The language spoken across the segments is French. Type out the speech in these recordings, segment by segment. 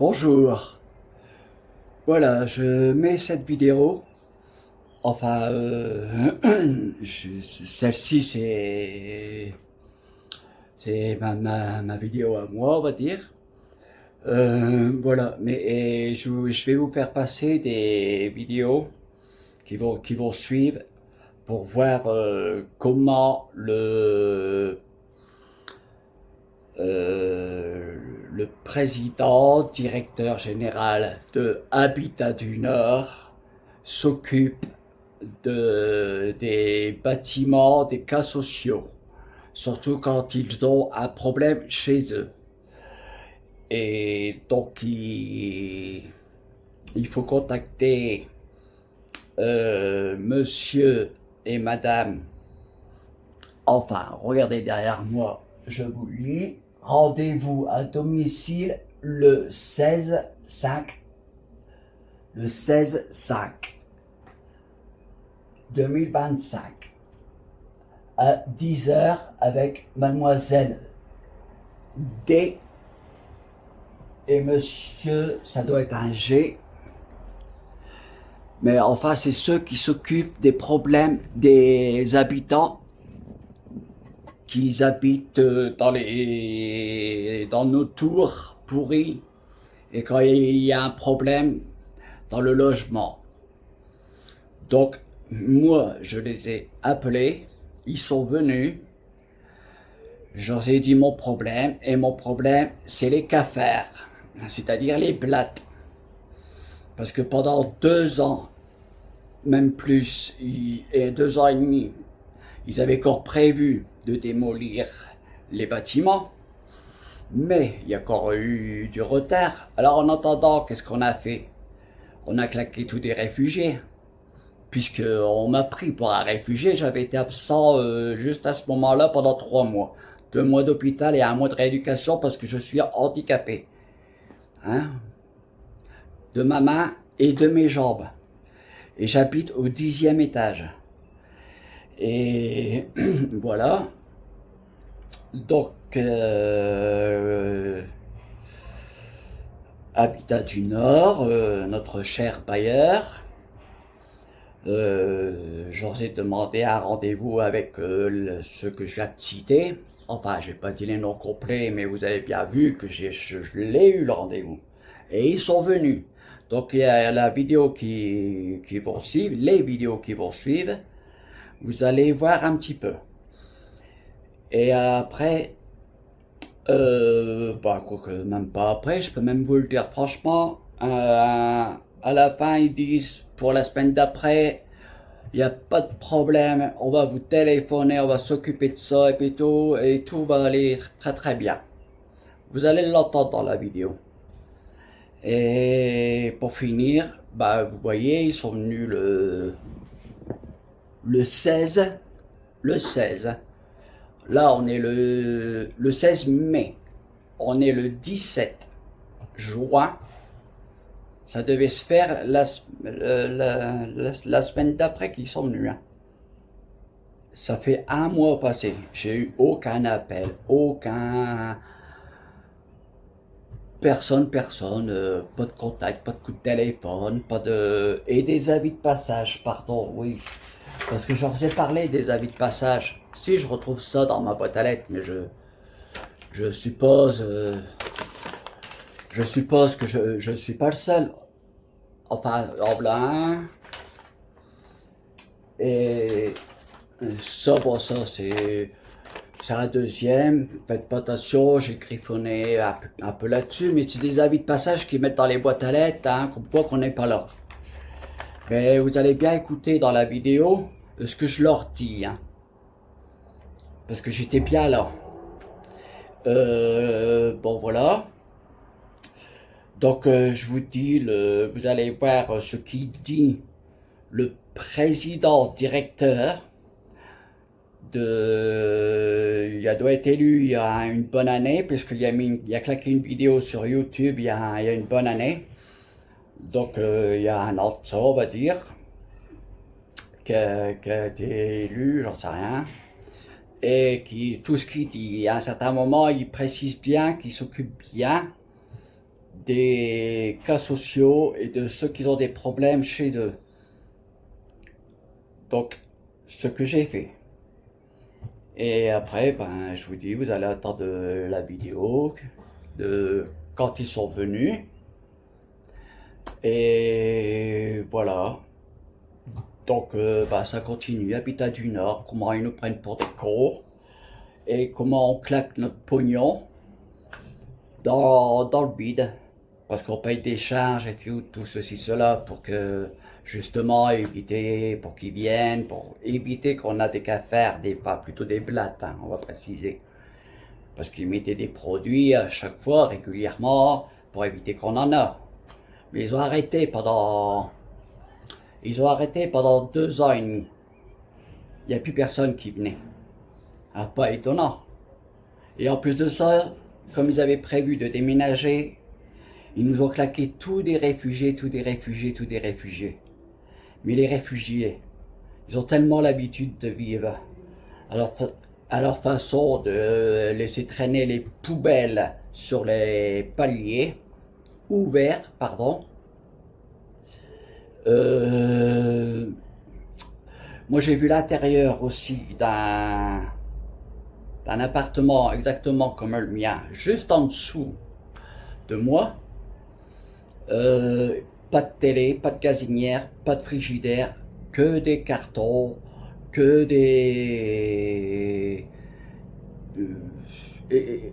Bonjour, voilà, je mets cette vidéo, enfin, celle-ci c'est ma vidéo à moi, on va dire. Voilà, mais je vais vous faire passer des vidéos qui vont suivre pour voir comment euh, le président, directeur général de Habitat du Nord s'occupe des bâtiments, des cas sociaux, surtout quand ils ont un problème chez eux. Et donc, il faut contacter monsieur et madame. Enfin, regardez derrière moi, je vous lis. Rendez-vous à domicile le 16-5. Le 16-5 2025 à 10 heures avec mademoiselle D et monsieur, ça doit être un G, mais enfin c'est ceux qui s'occupent des problèmes des habitants qui habitent dans nos tours pourries et quand il y a un problème dans le logement. Donc moi je les ai appelés, ils sont venus. Je leur ai dit mon problème, et mon problème, c'est les cafards, c'est-à-dire les blattes. Parce que pendant 2 ans, même plus, et 2 ans et demi, ils avaient encore prévu de démolir les bâtiments, mais il y a encore eu du retard. Alors en attendant, qu'est-ce qu'on a fait? On a claqué tous des réfugiés, puisqu'on m'a pris pour un réfugié. J'avais été absent juste à ce moment-là pendant 3 mois. 2 mois d'hôpital et 1 mois de rééducation parce que je suis handicapé. Hein? De ma main et de mes jambes. Et j'habite au 10e étage. Et voilà. Donc, Habitat du Nord, notre cher bailleur, je leur ai demandé un rendez-vous avec ceux que je viens de citer. Enfin, j'ai pas dit les noms complets, mais vous avez bien vu que je l'ai eu le rendez-vous. Et ils sont venus. Donc il y a la vidéo qui vont suivre, les vidéos qui vont suivre. Vous allez voir un petit peu. Et après, bah, quoique même pas après, je peux même vous le dire franchement, à la fin ils disent pour la semaine d'après, il n'y a pas de problème, on va vous téléphoner, on va s'occuper de ça et tout va aller très très bien. Vous allez l'entendre dans la vidéo. Et pour finir, bah vous voyez, ils sont venus le 16, le 16. Là, on est le 16 mai. On est le 17 juin. Ça devait se faire la semaine d'après qu'ils sont venus. Hein. Ça fait 1 mois passé. J'ai eu aucun appel, aucun personne, pas de contact, pas de coup de téléphone, pas de et des avis de passage, pardon, oui, parce que je leur ai parlé des avis de passage. Si je retrouve ça dans ma boîte à lettres, mais je suppose, que je suis pas le seul. Enfin, en blanc. Et ça, bon, ça, c'est un deuxième. Faites pas attention, j'ai griffonné un peu là-dessus, mais c'est des avis de passage qu'ils mettent dans les boîtes à lettres, hein, comme quoi qu'on n'est pas là. Mais vous allez bien écouter dans la vidéo ce que je leur dis, hein, parce que j'étais bien là. Bon, voilà. Donc, je vous dis, vous allez voir ce qu'il dit le président directeur il a doit être élu il y a une bonne année, puisqu'il il a claqué une vidéo sur YouTube il y a une bonne année. Donc il y a un an de ça, on va dire, qui a été élu, j'en sais rien. Et tout ce qu'il dit, à un certain moment, il précise bien qu'il s'occupe bien des cas sociaux et de ceux qui ont des problèmes chez eux. Donc, ce que j'ai fait. Et après, ben, je vous dis, vous allez attendre la vidéo de quand ils sont venus. Et voilà. Donc, ben, ça continue. Habitat du Nord, comment ils nous prennent pour des cons et comment on claque notre pognon dans le vide. Parce qu'on paye des charges et tout ceci, cela pour que justement éviter, pour qu'ils viennent, pour éviter qu'on a des qu'à faire, plutôt des blattes, hein, on va préciser. Parce qu'ils mettaient des produits à chaque fois, régulièrement, pour éviter qu'on en a. Mais ils ont arrêté pendant 2 ans et demi. Il n'y a plus personne qui venait. Ah, pas étonnant. Et en plus de ça, comme ils avaient prévu de déménager, ils nous ont claqué tous des réfugiés. Mais les réfugiés, ils ont tellement l'habitude de vivre à leur façon de laisser traîner les poubelles sur les paliers, ouverts, pardon. Moi j'ai vu l'intérieur aussi d'un appartement exactement comme le mien, juste en dessous de moi. Pas de télé, pas de gazinière, pas de frigidaire, que des cartons, que des...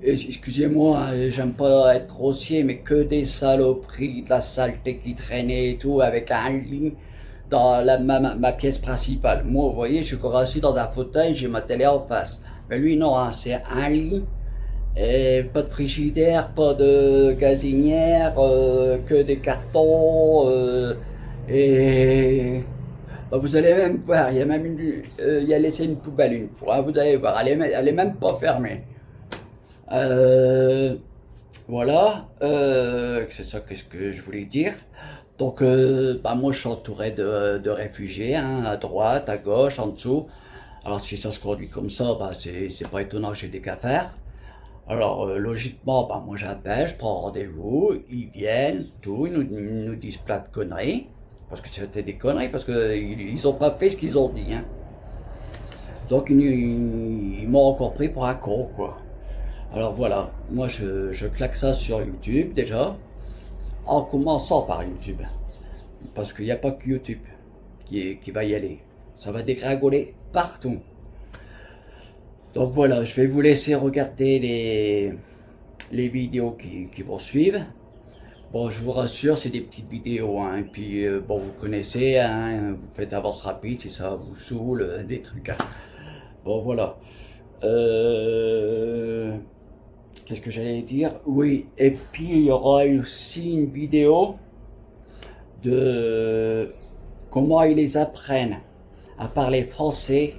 excusez-moi, hein, j'aime pas être grossier, mais que des saloperies, de la saleté qui traînait et tout, avec un lit dans ma pièce principale. Moi, vous voyez, je suis encore assis dans un fauteuil, j'ai ma télé en face. Mais lui, non, hein, c'est un lit. Et pas de frigidaire, pas de gazinière, que des cartons, et bah, vous allez même voir, il y a même il a laissé une poubelle une fois, hein, vous allez voir, elle est même pas fermée. Voilà, c'est ça qu'est-ce que je voulais dire. Donc, bah, moi je suis entouré de réfugiés, hein, à droite, à gauche, en dessous. Alors si ça se conduit comme ça, bah, c'est pas étonnant que j'ai des qu'à faire. Alors, logiquement, bah, moi j'appelle, je prends rendez-vous, ils viennent, tout, ils nous disent plein de conneries, parce que c'était des conneries, parce qu'ils ont pas fait ce qu'ils ont dit, hein. Donc, ils m'ont encore pris pour un con, quoi. Alors voilà, moi je claque ça sur YouTube déjà, en commençant par YouTube, parce qu'il n'y a pas que YouTube qui va y aller, ça va dégringoler partout. Donc voilà, je vais vous laisser regarder les vidéos qui vont suivre. Bon, je vous rassure, c'est des petites vidéos, hein. Et puis, bon, vous connaissez, hein, vous faites avance rapide si ça vous saoule, des trucs, hein. Bon, voilà. Qu'est-ce que j'allais dire? Oui, et puis il y aura aussi une vidéo de comment ils les apprennent à parler français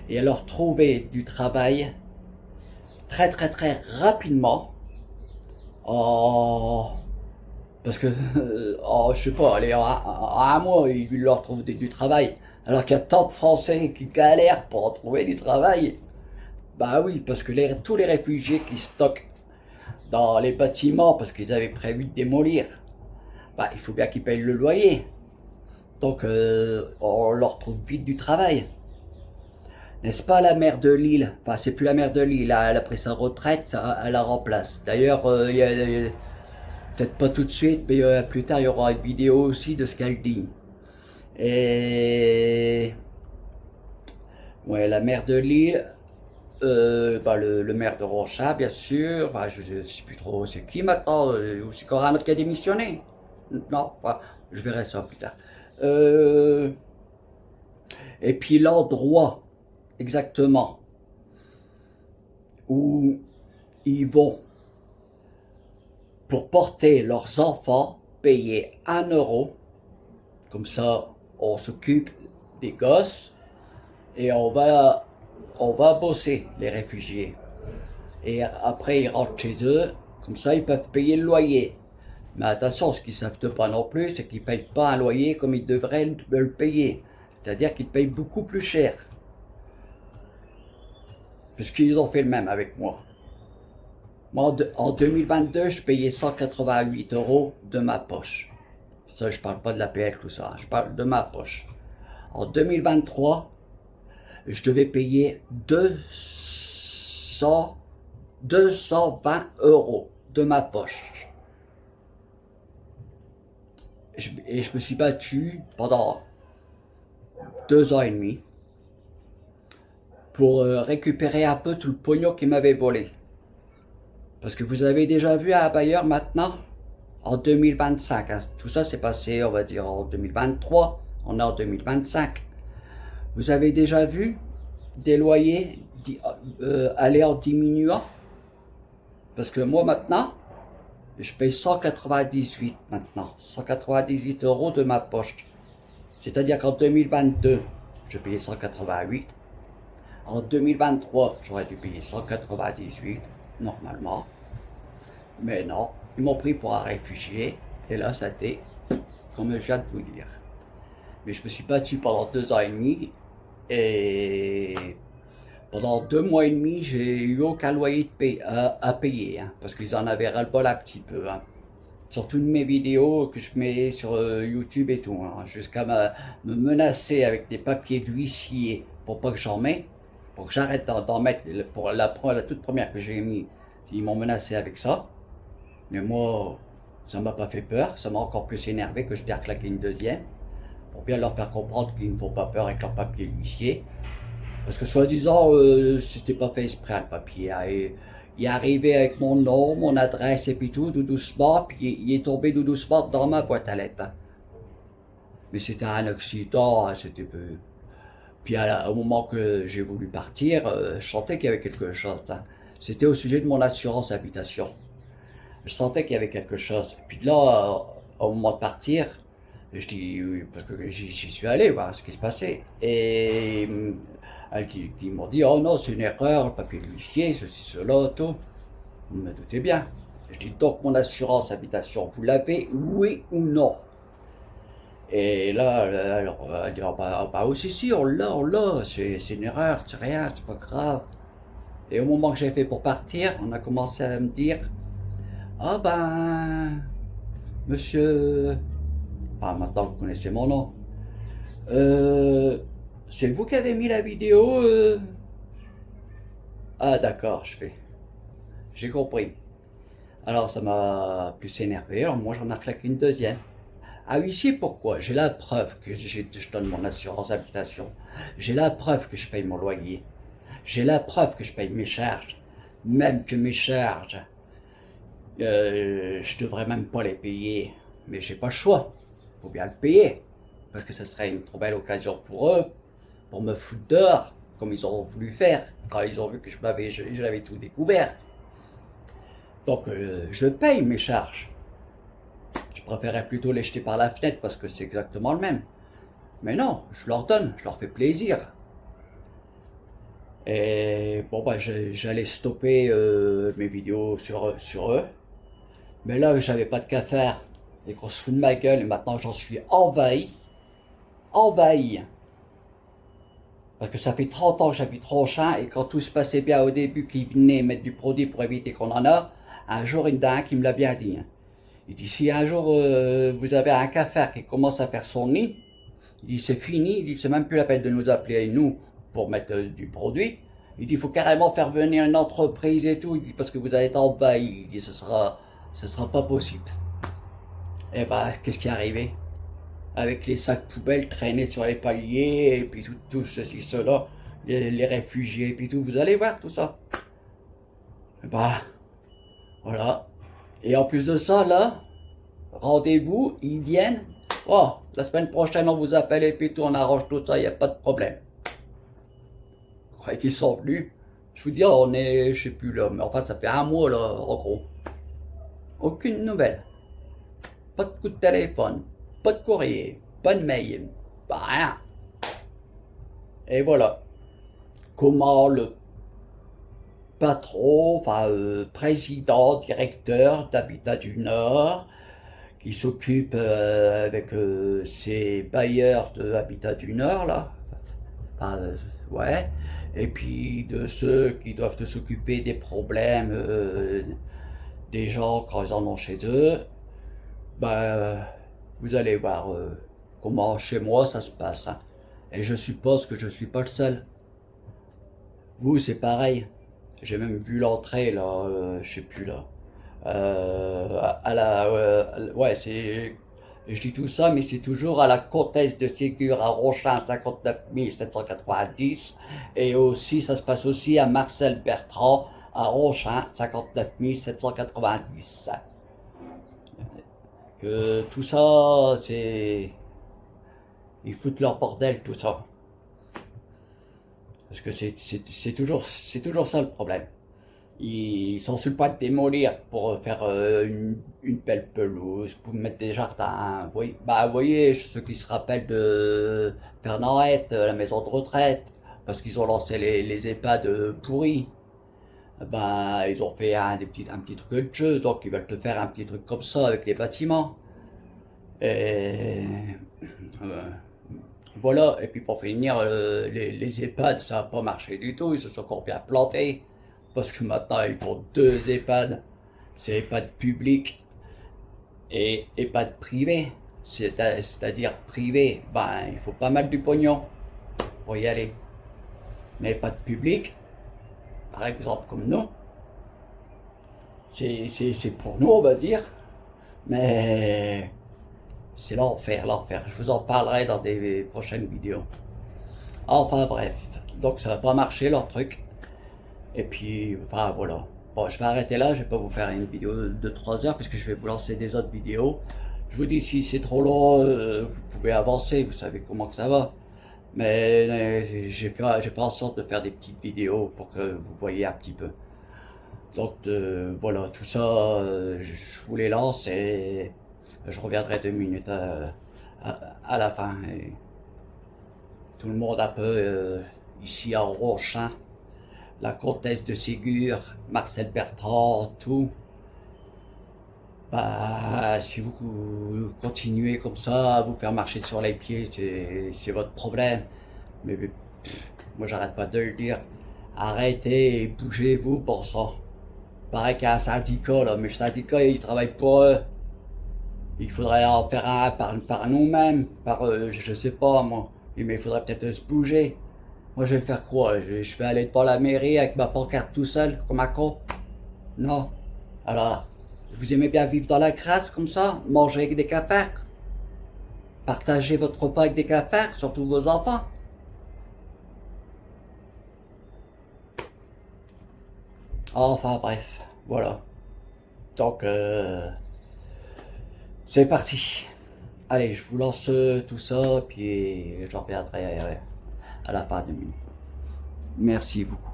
et à leur trouver du travail très rapidement. Oh, parce que, oh, je sais pas, allez, en un mois, ils leur trouvent du travail. Alors qu'il y a tant de Français qui galèrent pour en trouver du travail. Bah oui, parce que tous les réfugiés qui stockent dans les bâtiments, parce qu'ils avaient prévu de démolir, bah il faut bien qu'ils payent le loyer. Donc, on leur trouve vite du travail. N'est-ce pas la mère de Lille? Enfin, c'est plus la mère de Lille, elle a pris sa retraite, elle la remplace. D'ailleurs, peut-être pas tout de suite, mais plus tard, il y aura une vidéo aussi de ce qu'elle dit. Et... ouais, la mère de Lille, bah, le maire de Rochat, bien sûr. Enfin, je sais plus trop c'est qui maintenant, ou c'est encore un autre qui a démissionné. Non, enfin, je verrai ça plus tard. Et puis l'endroit exactement où ils vont pour porter leurs enfants, payer 1 euro, comme ça on s'occupe des gosses et on va bosser les réfugiés. Et après ils rentrent chez eux, comme ça ils peuvent payer le loyer. Mais attention, ce qu'ils ne savent pas non plus, c'est qu'ils ne payent pas un loyer comme ils devraient le payer. C'est-à-dire qu'ils payent beaucoup plus cher. Puisqu'ils ont fait le même avec moi. Moi, en 2022, je payais 188 € de ma poche. Ça, je parle pas de l'APL, tout ça. Je parle de ma poche. En 2023, je devais payer 220 € de ma poche. Et je me suis battu pendant 2 ans et demi pour récupérer un peu tout le pognon qui m'avait volé. Parce que vous avez déjà vu à Bayer maintenant, en 2025, hein, tout ça s'est passé, on va dire, en 2023, on est en 2025. Vous avez déjà vu des loyers aller en diminuant? Parce que moi maintenant, je paye 198 maintenant, 198 € de ma poche. C'est-à-dire qu'en 2022, je payais 188. En 2023, j'aurais dû payer 198, normalement. Mais non, ils m'ont pris pour un réfugié. Et là, ça a été, comme je viens de vous dire. Mais je me suis battu pendant 2 ans et demi. Et pendant 2 mois et demi, j'ai eu aucun loyer à payer. Hein, parce qu'ils en avaient ras-le-bol un petit peu. Hein. Sur toutes mes vidéos que je mets sur YouTube et tout. Hein, jusqu'à me menacer avec des papiers d'huissier pour pas que j'en mette. Pour que j'arrête d'en mettre, pour la toute première que j'ai mis, ils m'ont menacé avec ça. Mais moi, ça m'a pas fait peur, ça m'a encore plus énervé que je t'ai reclaqué une deuxième. Pour bien leur faire comprendre qu'ils ne font pas peur avec leur papier d'huissier. Parce que soi-disant, c'était pas fait exprès le papier. Hein, et il est arrivé avec mon nom, mon adresse et puis tout doucement, puis il est tombé tout doucement dans ma boîte à lettres. Hein. Mais c'était un accident, hein, c'était peu. Puis au moment que j'ai voulu partir, je sentais qu'il y avait quelque chose. Hein. C'était au sujet de mon assurance habitation. Je sentais qu'il y avait quelque chose. Et puis là, au moment de partir, je dis, oui, parce que j'y suis allé voir ce qui se passait. Et ils m'ont dit, oh non, c'est une erreur, le papier de l'huissier, ceci, cela, tout. Vous me doutez bien. Je dis, donc mon assurance habitation, vous l'avez, oui ou non? Et là, alors, elle dit, oh, bah aussi, si, on l'a, c'est une erreur, c'est rien, c'est pas grave. Et au moment que j'ai fait pour partir, on a commencé à me dire, ah ben, monsieur, maintenant vous connaissez mon nom, c'est vous qui avez mis la vidéo Ah d'accord, j'ai compris. Alors ça m'a plus énervé, alors moi j'en ai claqué une deuxième. Ah oui, c'est pourquoi? J'ai la preuve que je donne mon assurance habitation. J'ai la preuve que je paye mon loyer. J'ai la preuve que je paye mes charges. Même que mes charges, je devrais même pas les payer. Mais j'ai pas le choix. Faut bien le payer. Parce que ce serait une trop belle occasion pour eux, pour me foutre dehors, comme ils ont voulu faire, quand ils ont vu que j'avais tout découvert. Donc je paye mes charges. Je préférerais plutôt les jeter par la fenêtre parce que c'est exactement le même. Mais non, je leur donne, je leur fais plaisir. Et bon, bah, j'allais stopper mes vidéos sur eux. Mais là, j'avais pas de qu'à faire. Et qu'on se fout de ma gueule, et maintenant j'en suis envahi. Envahi. Parce que ça fait 30 ans que j'habite Ronchin, et quand tout se passait bien au début, qu'ils venaient mettre du produit pour éviter qu'on en a, un jour, il y en a un qui me l'a bien dit. Il dit, si un jour vous avez un cafard qui commence à faire son nid, il dit, c'est fini, il dit, c'est même plus la peine de nous appeler, nous, pour mettre du produit. Il dit, il faut carrément faire venir une entreprise et tout, il dit, parce que vous allez être envahi. Il dit, ce sera pas possible. Et bah, qu'est-ce qui est arrivé? Avec les sacs poubelles traînés sur les paliers, et puis tout ceci, cela, les réfugiés, et puis tout, vous allez voir tout ça. Et bah, voilà. Et en plus de ça, là, rendez-vous, ils viennent. Oh, la semaine prochaine, on vous appelle et puis tout, on arrange tout ça, il n'y a pas de problème. Vous croyez qu'ils sont venus? Je vous dis, on est, je sais plus là, mais enfin, ça fait un mois là, en gros. Aucune nouvelle. Pas de coup de téléphone, pas de courrier, pas de mail, pas rien. Et voilà. Comment le patron, enfin président, directeur d'Habitat du Nord, qui s'occupe avec ses bailleurs de Habitat du Nord, là, ouais, et puis de ceux qui doivent s'occuper des problèmes des gens quand ils en ont chez eux, ben, vous allez voir comment chez moi ça se passe, hein. Et je suppose que je ne suis pas le seul. Vous, c'est pareil. J'ai même vu l'entrée, là, je sais plus, là. À la... ouais, c'est... Je dis tout ça, mais c'est toujours à la Comtesse de Ségur à Ronchin, 59 790. Et aussi, ça se passe aussi à Marcel Bertrand, à Ronchin, 59 790. Que tout ça, c'est... Ils foutent leur bordel, tout ça. Parce que c'est toujours ça le problème. Ils sont sur le point de démolir pour faire une belle pelouse, pour mettre des jardins. Oui. Bah, vous voyez, ceux qui se rappellent de Pernarette, la maison de retraite, parce qu'ils ont lancé les EHPAD pourris. Bah, ils ont fait un petit truc de jeu, donc ils veulent te faire un petit truc comme ça avec les bâtiments. Et voilà, et puis pour finir, les EHPAD, ça n'a pas marché du tout, ils se sont encore bien plantés. Parce que maintenant, ils font 2 EHPAD. C'est EHPAD public et EHPAD privé. C'est-à-dire privé, ben, il faut pas mal du pognon pour y aller. Mais EHPAD public, par exemple comme nous, c'est pour nous, on va dire. Mais c'est l'enfer, l'enfer. Je vous en parlerai dans des prochaines vidéos. Enfin bref, donc ça va pas marcher leur truc. Et puis, enfin voilà. Bon, je vais arrêter là, je vais pas vous faire une vidéo de 3 heures puisque je vais vous lancer des autres vidéos. Je vous dis, si c'est trop long, vous pouvez avancer, vous savez comment que ça va. Mais j'ai fait en sorte de faire des petites vidéos pour que vous voyez un petit peu. Donc voilà, tout ça, je vous les lance et je reviendrai 2 minutes à la fin. Et tout le monde un peu ici à Ronchin, la Comtesse de Ségur, Marcel Bertrand, tout. Bah, si vous continuez comme ça, à vous faire marcher sur les pieds, c'est votre problème. Mais moi, j'arrête pas de le dire. Arrêtez et bougez-vous, bon sang. Pareil qu'il y a un syndicat, là, mais le syndicat, il travaille pour eux. Il faudrait en faire un par nous-mêmes, je sais pas, moi. Mais il faudrait peut-être se bouger. Moi, je vais faire quoi? Je vais aller devant la mairie avec ma pancarte tout seul, comme un con? Non. Alors, vous aimez bien vivre dans la crasse comme ça? Manger avec des cafards? Partager votre repas avec des cafards, surtout vos enfants? Enfin, bref, voilà. Donc, c'est parti. Allez, je vous lance tout ça, puis j'en reviendrai à la fin de minuit. Merci beaucoup.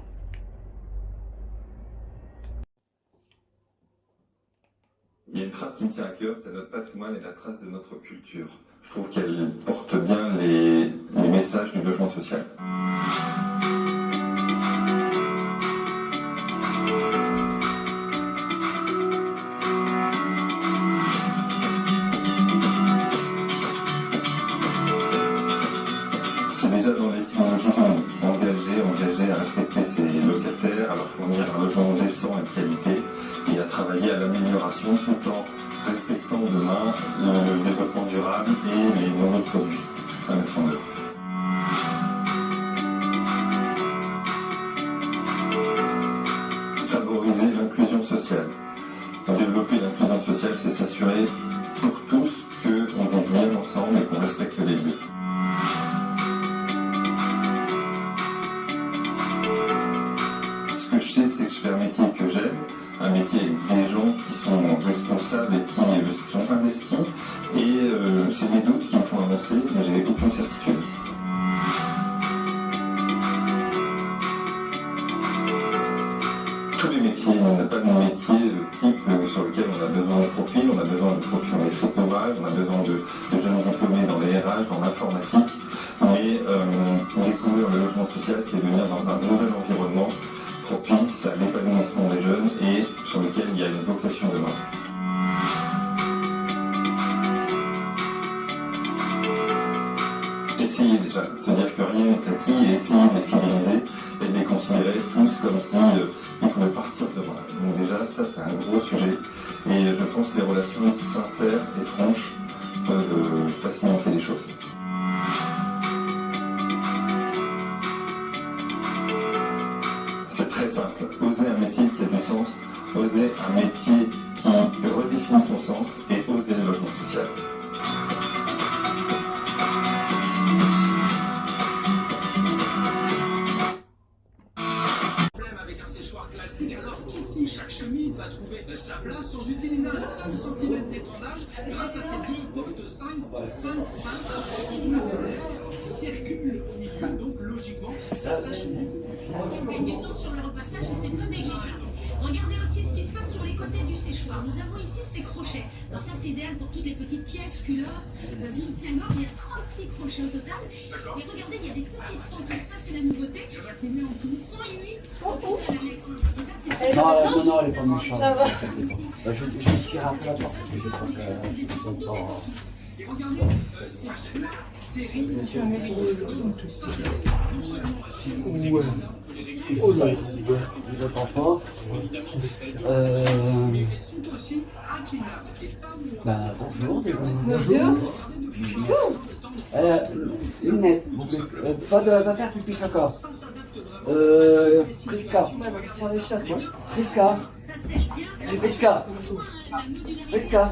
Il y a une phrase qui me tient à cœur, c'est notre patrimoine est la trace de notre culture. Je trouve qu'elle porte bien les messages du logement social. C'est déjà dans l'étymologie engagé à respecter ses locataires, à leur fournir un logement décent et de qualité, et à travailler à l'amélioration tout en respectant demain le développement durable et les nouveaux produits à mettre en œuvre. Favoriser l'inclusion sociale. Développer l'inclusion sociale, c'est s'assurer pour tous qu'on vit bien ensemble et qu'on respecte les lieux. Ce que je sais, c'est que je fais un métier que j'aime, un métier avec des gens qui sont responsables et qui sont investis. Et c'est des doutes qui me font avancer, mais j'avais aucune certitude. Tous les métiers, on n'a pas de métier type sur lequel on a besoin de profil, on a besoin de profil en maîtrise d'ouvrage, on a besoin de jeunes diplômés dans les RH, dans l'informatique. Mais découvrir le logement social, c'est venir dans un nouvel environnement propice à l'épanouissement des jeunes et sur lequel il y a une vocation demain. Essayez déjà de dire que rien n'est acquis et essayez de les fidéliser et de les considérer tous comme si ils pouvaient partir demain. Donc déjà, ça c'est un gros sujet. Et je pense que les relations sincères et franches peuvent faciliter les choses. C'est très simple. Oser un métier qui a du sens, oser un métier qui redéfinit son sens et oser le logement social. Avec un séchoir classique, alors qu'ici, chaque chemise va trouver sa place sans utiliser un seul centimètre d'étendage grâce à ces deux portes simples de 5 cintres. Le soleil circule au milieu, donc logiquement, ça sèche beaucoup plus vite. Et du temps sur le repassage et c'est peu négligeable. Regardez aussi ce qui se passe sur les côtés du séchoir. Nous avons ici ces crochets. Alors ça c'est idéal pour toutes les petites pièces, culottes, soutien-gorge. Il y a 36 crochets au total. Et regardez, il y a des petites pantoufles. Ça c'est la nouveauté. Il y en a combien en tout? 108 pantoufles. Et ça c'est... Non, elle est pas méchante. Je vais tirer un peu la porte parce que j'ai pas que... Et regardez, ces trois séries donc tout ça, non seulement Oh là, il n'entend pas. mais elles sont aussi inclinables. Et ça, Bonjour. Bonjour. Lunette. Va faire pipi caca. Priska. Priska. Ça sèche bien. Priska. Priska.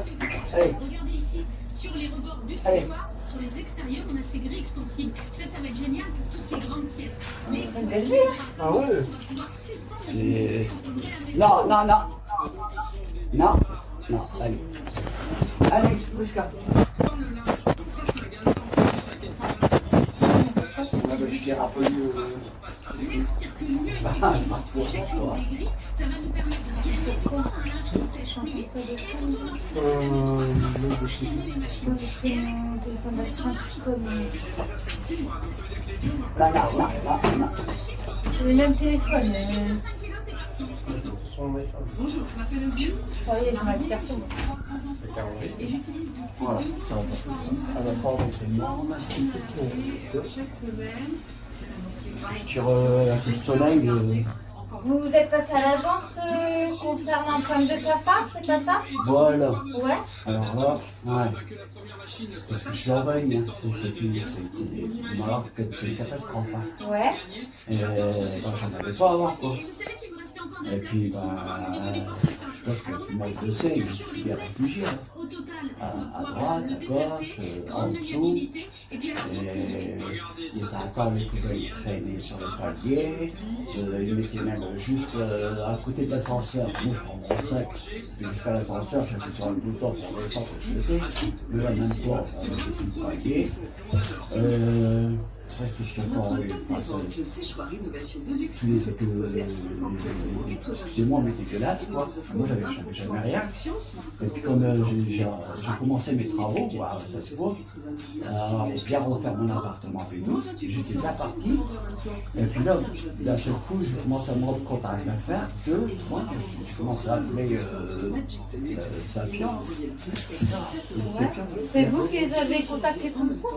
Allez. Regardez ici, sur les rebords du séchoir, sur les extérieurs, on a ces grilles extensibles. Ça va être génial pour tout ce qui est grande pièce. Ah ouais. Non, allez. Allez, Priska. dans le linge. Donc ça, c'est la galère. En plus, à quel point c'est difficile. Je dirais un peu mieux. L'air circule mieux effectivement sous chaque jour des grilles. Ça va nous permettre de gagner du temps, un linge qui sèche plus vite. Et surtout, lorsqu'on chaîner les machines. Et avec ça, téléphone d'astreinte comme... Non. C'est le même téléphone. 5 kilos, c'est parti. Bonjour, je m'appelle Olivier. Ah oui, j'ai ma application. Et j'utilise Voilà. À la porte, c'est énorme. chaque semaine. Je tire un peu de soleil. Vous êtes passé à l'agence concernant un problème de cafard, c'est pas ça? Voilà. Ouais. Alors là, ouais. Parce que je surveille, hein. C'est une catastrophe. Hein. Ouais. Et j'en avais pas avant, quoi. Et vous savez qu'il vous restait encore de la Et place puis, ici, au niveau des portes simples. je pense que tout le monde le sait, il y a réfugiés. Hein. Au total, À pouvoir droite, le à déplacer, gauche, en grande dessous. maniabilité, et puis alors, Et il y a encore les poubelles traînées sur le palier. Ils mettaient même juste à côté de l'ascenseur. Moi, je prends mon sac. Et jusqu'à l'ascenseur, j'appuie sur le bouton pour descendre au CDC. Le même temps, sur le palier. Qu'est-ce qu'il y a encore? Excusez-moi, mais dégueulasse, quoi. Moi, j'avais jamais rien. Et puis, comme j'ai commencé mes travaux, ça se voit, bien refaire mon appartement et tout, j'étais bien parti. Et puis là, d'un seul coup, je commence à me rendre compte à rien faire, que je commence à appeler Sapiens. C'est vous qui les avez contactés tout ça?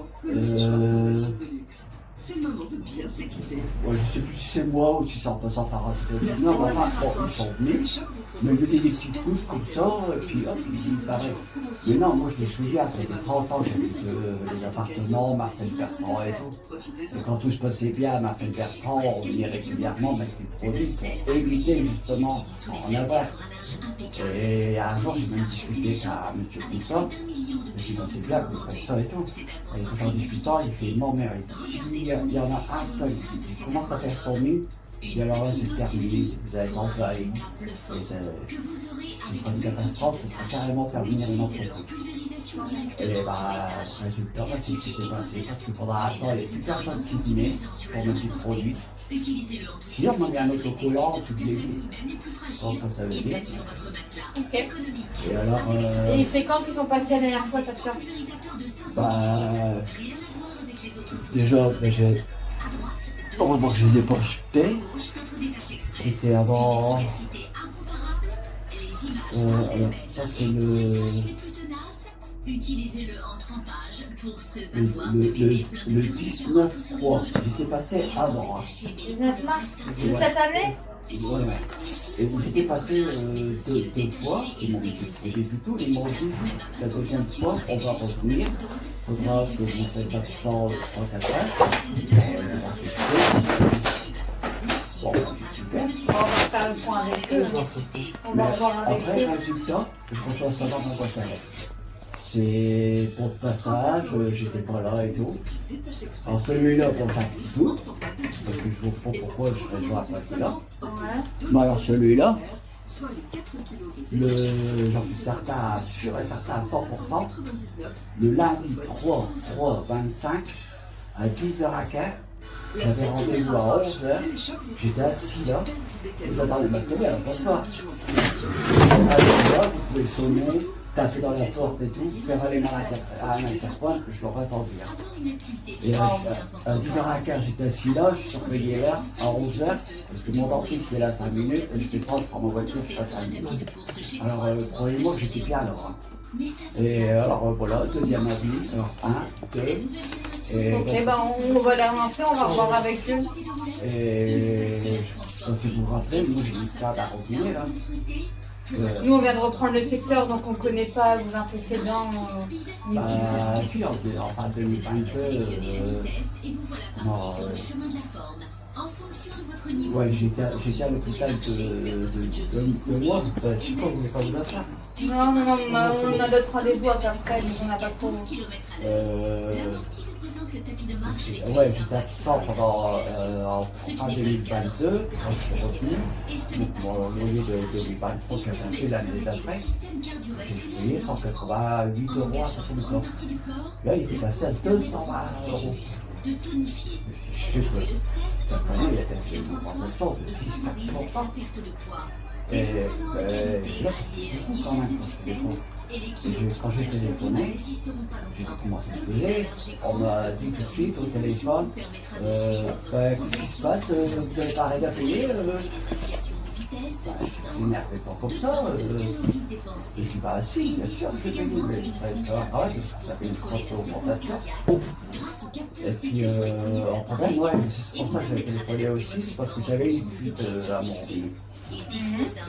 C'est le moment de bien s'équiper. Ouais, je sais plus si c'est moi ou si c'est en passant par un. Non, mais enfin, bon, ils sont venus, ils me mettaient des petites couches comme ça, et puis hop, ils paraissent. Mais non, moi je me souviens, ça fait 30 ans que j'habite les appartements, Marcel Bertrand et tout. Et quand tout se passait bien, Marcel Bertrand, on venait régulièrement mettre des produits pour éviter justement en avoir. Et un jour, j'ai même discuté avec un monsieur comme ça, et j'ai dit, c'est bien que vous faites ça et tout. Et tout en discutant, il fait, non, mais s'il y en a un seul qui commence à faire son nid, et alors là, c'est terminé, vous avez envahi. Et ce sera une catastrophe, ce sera carrément faire venir une entreprise. Et bah, résultat, c'est ce qui s'est passé, parce que pendant un temps, il n'y a plus personne qui cuisinait pour mettre du produit. Si on met un autocollant, toutes les vies. Donc, ça veut dire. Ok. Et alors. Et c'est quand qu'ils sont passés la dernière fois, ça se fait? Bah. Déjà, j'ai. Heureusement que je ne les ai pas achetés. C'était avant. Alors, ça, c'est le. Utilisez-le en trempage pour se Le, bavoir le, de le, bébé plein le de 19-3, j'étais passé avant. 19 mars de cette année? Ouais. Et j'étais passé deux fois, ils m'ont dit que du tout, ils m'ont dit la deuxième fois, on va revenir, il faudra que vous faites absent 3-4 heures. Bon, super. On va faire le point avec eux. On va revoir avec Après, eux. résultat, je reçois savoir dans quoi ça va. C'est pour le passage, j'étais pas là et tout. Alors celui-là, bon, j'ai un petit doute, parce que je ne vois pas pourquoi je serais joué après celui-là. Ouais. Mais alors celui-là, j'en suis certain, sûr et certain à 100%, le lundi 3-25 à 10h15, j'avais rendez-vous à 11h, j'étais assis là, et vous attendez ma télé, alors bonsoir. Alors là, vous pouvez sonner, taper dans la porte et tout, faire aller à un interphone que je l'aurais entendu. Et à 10h15, j'étais assis là, je surveillais l'heure à 11h, parce que mon dentiste est là 5 minutes, et j'étais proche, je prends ma voiture, je fais 5 minutes. Alors, croyez-moi que j'étais bien là. Et alors voilà, deuxième avis, alors 1, 2, et Ok, ben on va les relancer, on va revoir avec eux. et je sais pas si vous vous rappelez, moi j'ai une carte à revenir là. Nous, on vient de reprendre le secteur, donc on ne connaît pas vos antécédents. Bah si, enfin 2022, ouais, j'étais à l'hôpital de moi, je sais pas, vous voulez pas vous asseoir. Non, non, non, on a d'autres rendez-vous après, donc on n'a pas trop. Ouais, j'étais absent pendant en fin 2022, quand je suis revenu. Donc, bon, au lieu de 2023 que j'ai fait l'année d'après, j'ai payé 188 € à ça comme ça. Là, il était passé à 220 €. Je sais que cette année, il a fait une augmentation de 6-4%. Et là, c'est beaucoup quand même quand je téléphone. Quand j'ai téléphoné, j'ai commencé à payer, on m'a dit tout de suite au téléphone, qu'est-ce qui se passe, vous n'avez pas arrêté à payer je m'énervais pas comme ça. Je dis, bah si, bien sûr, je vais payer, mais ça fait une grosse augmentation. Et puis, en problème, ouais, c'est pour ça que j'avais téléphoné aussi, c'est parce que j'avais une fuite à mon vie.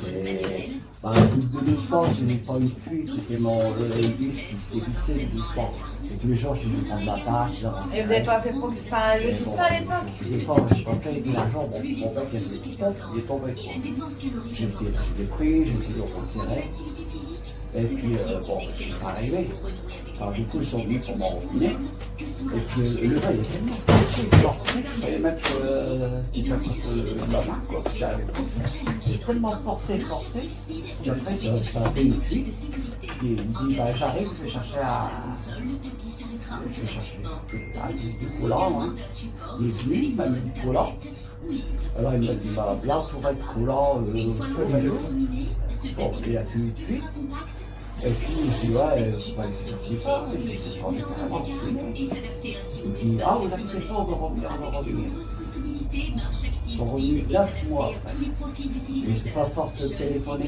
Et bah, doucement, ce n'est pas une fuite, c'était mon hélice qui s'était glissé doucement. Et tous les jours, je lui prends de la tâche. Et vous n'avez pas fait le juste à l'époque? Je n'ai pas fait de l'argent, mon père qui a fait tout ça, il est tombé. J'ai pris, j'ai essayé de le retirer. Et puis, bon, je suis pas arrivé. Alors du coup, ils sont venus pour m'en refiner. Et puis le gars, il est tellement forcé, il fallait mettre la main, quoi. J'ai tellement forcé. Puis après, ça a fait une fuite. Il me dit, bah j'arrive, je vais chercher du collant. Hein. Il est venu, il m'a mis du collant. Alors il m'a dit, bah là, pour être collant, bon, il a plus de fuite. Et puis, je dis, ouais, faut pas laisser ça, j'ai changé carrément. Il dit, ah, vous inquiétez pas, on va revenir. Ils sont revenus 9 mois après. Et c'est pas force de téléphoner.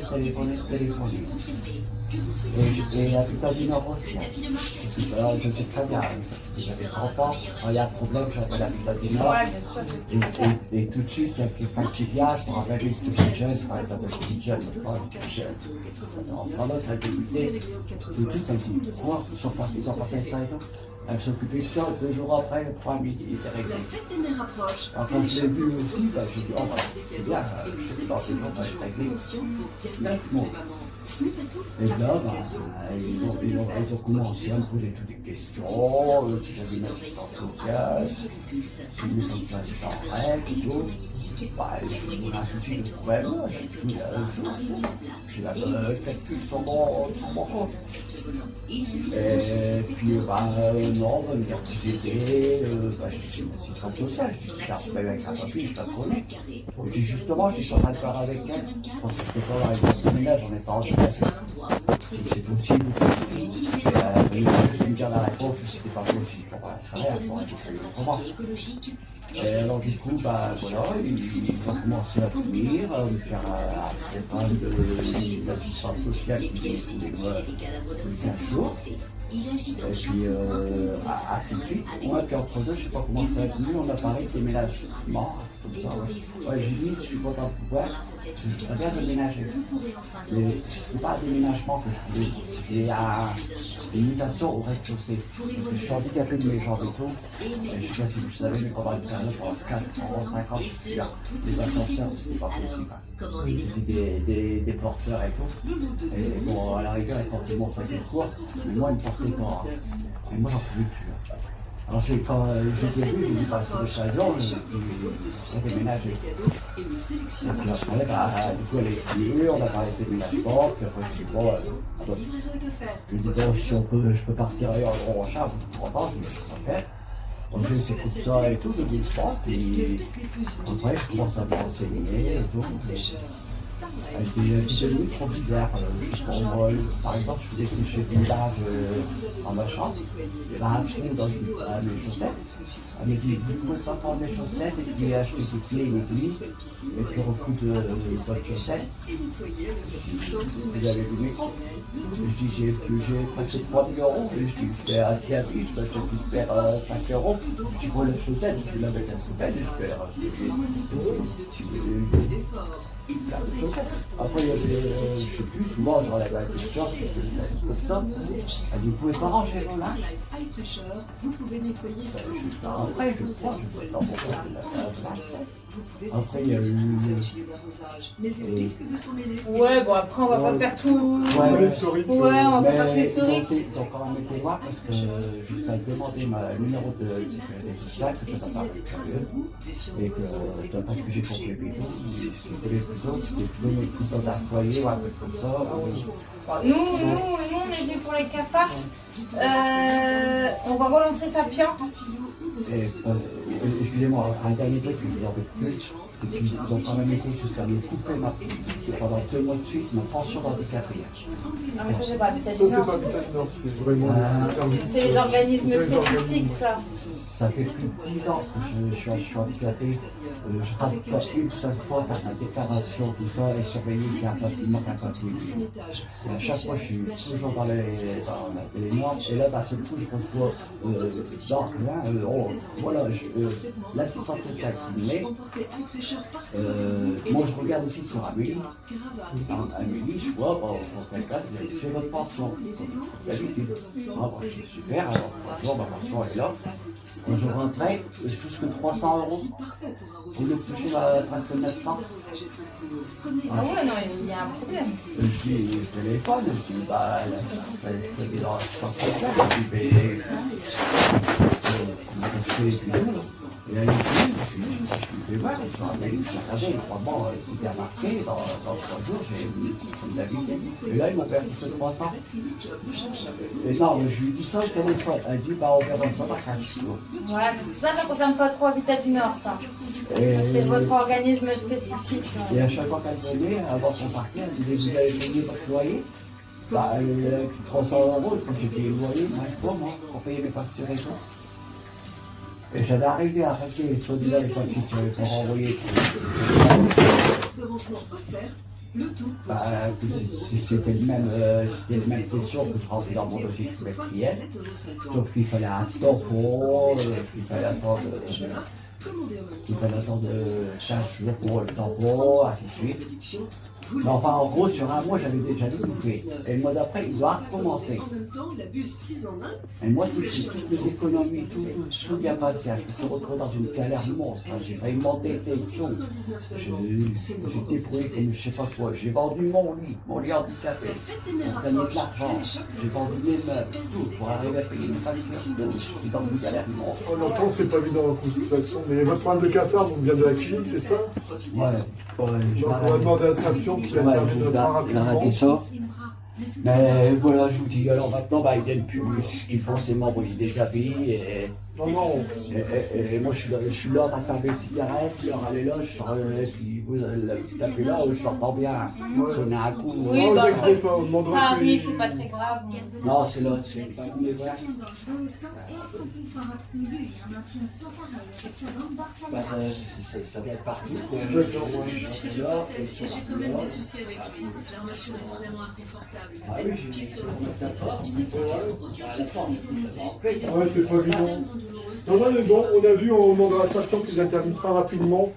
Et à tout à l'heure aussi. Alors, je sais très bien, j'avais 30 ans, quand il y a un problème, j'appelle à tout à l'heure. Et tout de suite, il y a quelqu'un qui vient, je me rappelle les petits jeunes, enfin, les petits jeunes, pendant que ça a débuté, tout de suite, ça me dit, quoi, ils ont pas fait ça et tout. Elle s'occupait de ça, 2 jours après, le premier, il était réglé. Alors, quand je l'ai vu aussi, bah, j'ai dit, oh, bah, c'est bien, je sais pas, c'est bon, ça va être réglé. 9 mois. Et là, bah, ils ont commencé à me poser toutes les questions, si j'avais une assistance sociale, si mes contrats étaient en règle et tout. Bah, je me suis dit, ouais, moi, j'ai la calcul sur mon compte. Et puis, bah, non, on m'a dit, bah, j'ai une assistance sociale, j'ai appelé avec sa copine, je la connais. Et puis, justement, je suis en train de faire avec elle, je pense que je peux pas avoir avec le ménage, on n'est pas en c'est possible. Il faut me dire la réponse que c'était pas possible. C'est rien, il faudrait que ça aille autrement. Et alors du coup, bah voilà, ils ont commencé à venir, me faire un programme d'assistance sociale qui tous les 15 jours. Et puis ainsi de suite. Moi, puis entre deux, je sais pas comment ça a venu, on a parlé de déménagement, comme ça. Ouais, j'ai dit, je suis content de pouvoir, je voudrais bien déménager. Mais c'est pas un déménagement que je voulais, j'ai une mutation au rez-de-chaussée. Parce que je suis handicapé de mes jambes et tout. Et je sais pas si vous savez, mais pendant une période, pendant 4 ans, 5 ans, les ascenseurs, c'était pas possible. C'était des porteurs et tout. Et bon, à la rigueur, ils portaient mon sac de course, mais moi, ils me portaient pas. Mais moi, j'en pouvais plus. Alors, c'est quand j'étais venu, j'ai dit, bah, c'est l'occasion, j'ai déménagé. Et puis après, bah, du coup, elle est venue, on a parlé de déménagement, puis après, je dis, bon, je lui dis, bon, si je peux partir ailleurs, en chat, vous content, je me suis fait. Donc, j'ai fait tout ça et tout, le sport, et après, je commence à me renseigner et tout. Elle était devenue trop bizarre. Juste pour moi, par exemple, je faisais sécher du village en machin, il y avait un trou dans mes chaussettes. Elle m'a dit, vous pouvez sortir mes chaussettes et puis acheter des clés et des listes, et puis recoudre votre chaussette. Vous avez vu mes comptes. Je dis, j'ai presque 3 000 €, et je dis, je fais un TAPI, je perds 5 €. Je prends la chaussette, je la mets dans la poubelle et je perds. Après, il y avait, je sais plus, souvent je relève avec les gens, je fais comme ça. Elle dit, vous pouvez pas ranger vos linges. Après, je prends, je fais dans mon linge. Après, il y a eu. Ouais, bon, après, on va pas faire tout. Ouais, l'historique. Ouais, on va pas faire tout l'historique. Ils ont quand même été voir parce que jusqu'à demander le numéro de sécurité sociale, que ça va pas être curieux. Et que, parce que j'ai compris les gens, c'était plutôt d'employés ou un peu comme ça. Nous, on est venus pour les cafards. On va relancer Sapiens. Excusez-moi, un dernier truc que je vous en veux plus, c'est qu'ils ont quand même été jusqu'à me couper pendant 2 mois de suite ma pension d'handicapé. Non, mais ça, c'est pas Ça, habitation. c'est pas Habitat, c'est vraiment le service. C'est les organismes C'est les spécifiques, ça. Ça fait plus de 10 ans que je suis handicapé. Je rate pas une seule fois faire ma déclaration, tout ça, et surveiller qu'il y a un papier, il manque un papier. Et à chaque fois, je suis toujours dans les normes. Et là, d'un seul coup, je reçois voilà, l'assistante sociale qui met. Moi, je regarde aussi sur Amélie. Amélie, je vois, pour quelqu'un, j'ai votre pension. D'habitude. Je suis super, alors, bonjour, ma pension est là. Quand je rentrais, je touche que 300 €. Au lieu de toucher presque 900. Ah ouais, non, il y a un problème. Je dis, je téléphone, je dis, bah, je vais dans la sociale, je dis, mais, qu'est-ce que c'est que et là, il dit, je lui fais voir, je suis en Amérique, regardez, vraiment, tout est marqué, dans 3 jours, j'ai une d'habitude. Et là, ils m'ont perdu ce 300. Et non, je lui dis ça au téléphone. Elle dit, bah, on verra ça dans 5 jours. Ouais, mais ça ne concerne pas trop Habitat du Nord, ça. C'est votre organisme spécifique. Et à chaque fois qu'elle venait, avant son parquet, elle disait, vous avez payé votre loyer? Bah, 300 €, il faut que j'ai payé le loyer, moi, pour payer mes factures et tout. Et j'avais arrivé à arrêter soi-disant les papiers pour renvoyer. Bah, c'était le même question que je rentrais dans mon dossier trimestriel, sauf qu'il fallait un tampon, qu'il fallait attendre 15 jours pour le tampon, ainsi de suite. Mais enfin, en gros, sur un mois, j'avais déjà tout fait. Et le mois d'après, ils ont recommencé. Et moi, toutes mes économies, tout bien passé. Je me suis retrouvé dans une galère monstre. J'ai failli m'endetter et tout. J'ai débrouillé comme je sais pas quoi. J'ai vendu mon lit handicapé, pour gagner de l'argent. J'ai vendu mes meubles, tout, pour arriver à payer mes factures. Je suis dans une galère monstre. On entend, c'est pas évident dans la situation. Mais votre problème de cafard donc vient de la clinique, c'est ça? Ouais. Donc on va demander à Sapiens qui a terminé le train Il a arrêté rapidement. ça. Mais voilà, je vous dis, alors maintenant, bah, ils viennent plus. Ce qu'ils font, c'est m'envoyer des avis et Non, non. Et moi, je suis là en train de faire des cigarettes, leur aller là, je sors, puis vous tapez là, je l'entends bien sonner un coup. Oui, Non, bah, vous inquiétez pas, on ça demandera arrive, que- c'est pas très grave. Non, c'est là, c'est pas tous les voir. Bah, ça vient de partout, quoi. D'accord, Je ouais. sais, j'ai quand même des soucis avec lui. L'armature est vraiment inconfortable. Ah oui, Le pied sur le j'ai porte-corps, il n'est aucun souci au niveau montée. Ouais, c'est pas évident. Non, non, mais bon, on a vu, on demandera à Satan qu'ils interviennent très rapidement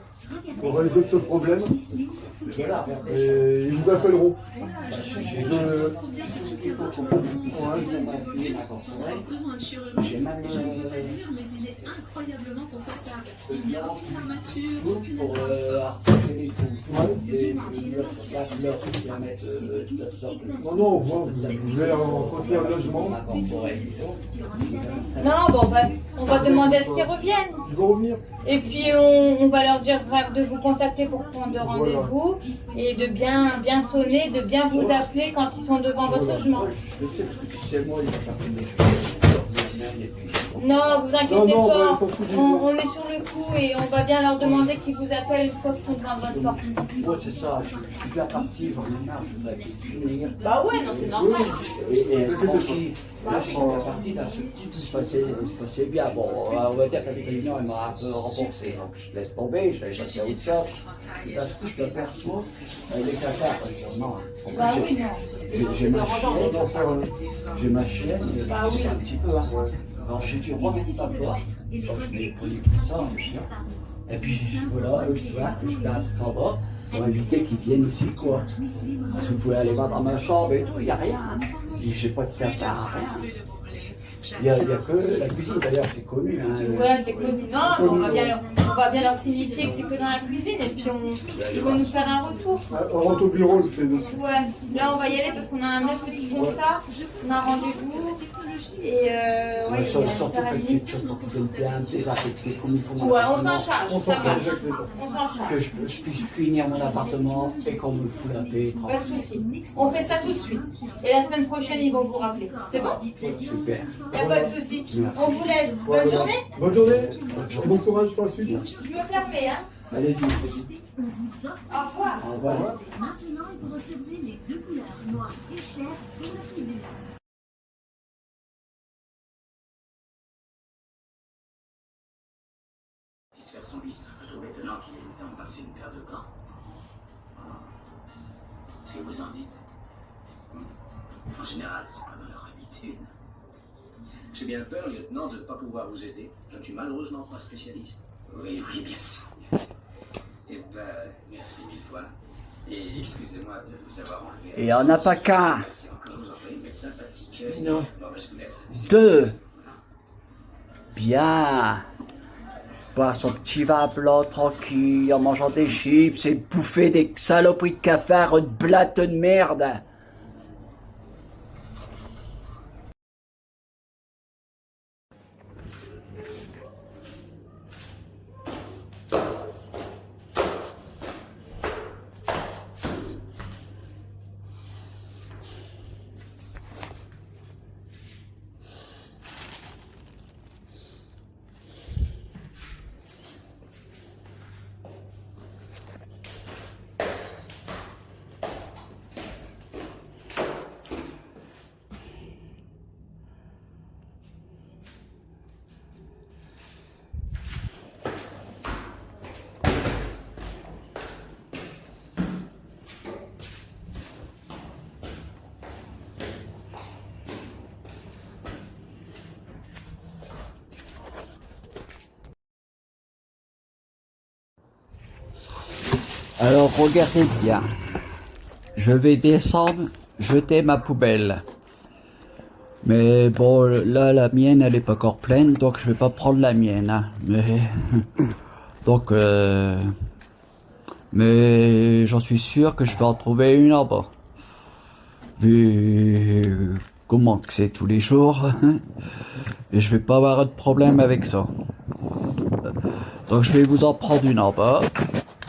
pour résoudre ce problème. Voilà, regardez. Et ils vous appelleront. Combien ce soutien-gorge me donne du volume sans avoir besoin de chirurgie. Je ne peux pas dire, mais il est incroyablement confortable. Il n'y a aucune armature, aucune Pour étrange. arracher les trous, et la fleur qui vient mettre Non, non, vous allez entretenir le logement. Non, bon, on va demander à ce qu'ils reviennent. Ils vont revenir. Et puis on va leur dire de vous contacter pour prendre rendez-vous et de bien sonner, de bien vous appeler quand ils sont devant votre logement. Je sais parce que tu sais, moi, il va faire des semaines et puis. Non, vous inquiétez Non, non, pas, on va les sensibiliser. on est sur le coup et on va bien leur demander qu'ils vous appellent une fois qu'ils sont devant votre porte. Moi, c'est ça, je suis bien parti, j'en ai marre, je voudrais finir. Bah ouais, non, c'est normal. Et tranquille. Là, je suis bien parti, là, ce qui se passait bien. Bon, on va dire qu'à des réunions, elle m'a un peu remboursé, donc je laisse tomber, je vais passer à autre chose. Et là, je t'aperçois, les cafards, non. Bah oui, non. J'ai ma chienne, c'est un petit peu, hein. Alors j'ai dû remettre ta porte, donc je l'ai pris tout ça, et puis voilà, le soir, je vais à en bas, pour inviter qu'ils viennent aussi, quoi. Parce que vous pouvez aller voir dans ma chambre et tout, il n'y a rien. Et j'ai pas de cafards, rien. Il y a que la cuisine, d'ailleurs, c'est connu. Hein. Ouais, c'est connu. Non, on va bien leur signifier que c'est que dans la cuisine et puis ils vont nous faire un retour. On rentre au bureau, le fait dessus. Ouais, là on va y aller parce qu'on a un autre petit constat, on a rendez-vous et ouais, Surtout il va faites faire quelque chose pour qu'ils viennent bien désinfecter comme il faut. Ouais, on s'en charge, On ça s'en va. fait déjà que les temps. On s'en charge. Que je puisse finir mon appartement et qu'on me fout la paix. Pas de soucis. On fait ça tout de suite. Et la semaine prochaine, ils vont vous rappeler. C'est bon? Super. Y a pas de soucis. On vous laisse. Bonne journée. Bonne journée. Bon courage pour la suite. Je me permets, hein. Allez-y. On vous offre Au revoir. Au revoir. maintenant et vous recevrez les deux couleurs, noir et chair, pour la tribu. Satisfaire son vice, je trouve étonnant qu'il ait eu le temps de passer une paire de gants. Qu'est-ce que vous en dites? En général, c'est pas dans leur habitude. J'ai bien peur, lieutenant, de ne pas pouvoir vous aider. Je ne suis malheureusement pas spécialiste. Oui, oui, bien sûr. Eh ben, merci mille fois. Et excusez-moi de vous avoir enlevé. Et il n'y en a pas qu'un. Merci encore, vous en faites une bête sympathique. Non. Bon, ben, je vous laisse. Deux. Bien. Boire son petit vin blanc tranquille en mangeant des chips et bouffer des saloperies de cafards, de blattes de merde. Alors regardez bien, je vais descendre, jeter ma poubelle. Mais bon, là la mienne elle est pas encore pleine, donc je vais pas prendre la mienne. Hein. Donc, mais j'en suis sûr que je vais en trouver une en bas. Vu comment que c'est tous les jours, et je vais pas avoir de problème avec ça. Donc je vais vous en prendre une en bas.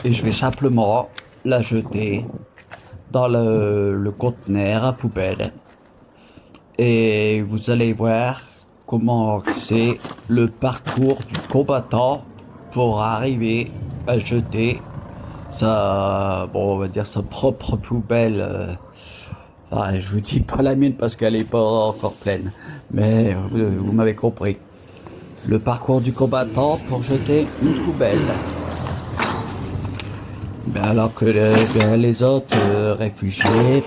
Et je vais simplement la jeter dans le conteneur à poubelle. Et vous allez voir comment c'est le parcours du combattant pour arriver à jeter on va dire sa propre poubelle. Enfin, je vous dis pas la mienne parce qu'elle est pas encore pleine, mais vous m'avez compris. Le parcours du combattant pour jeter une poubelle. Ben alors que les autres réfugiés,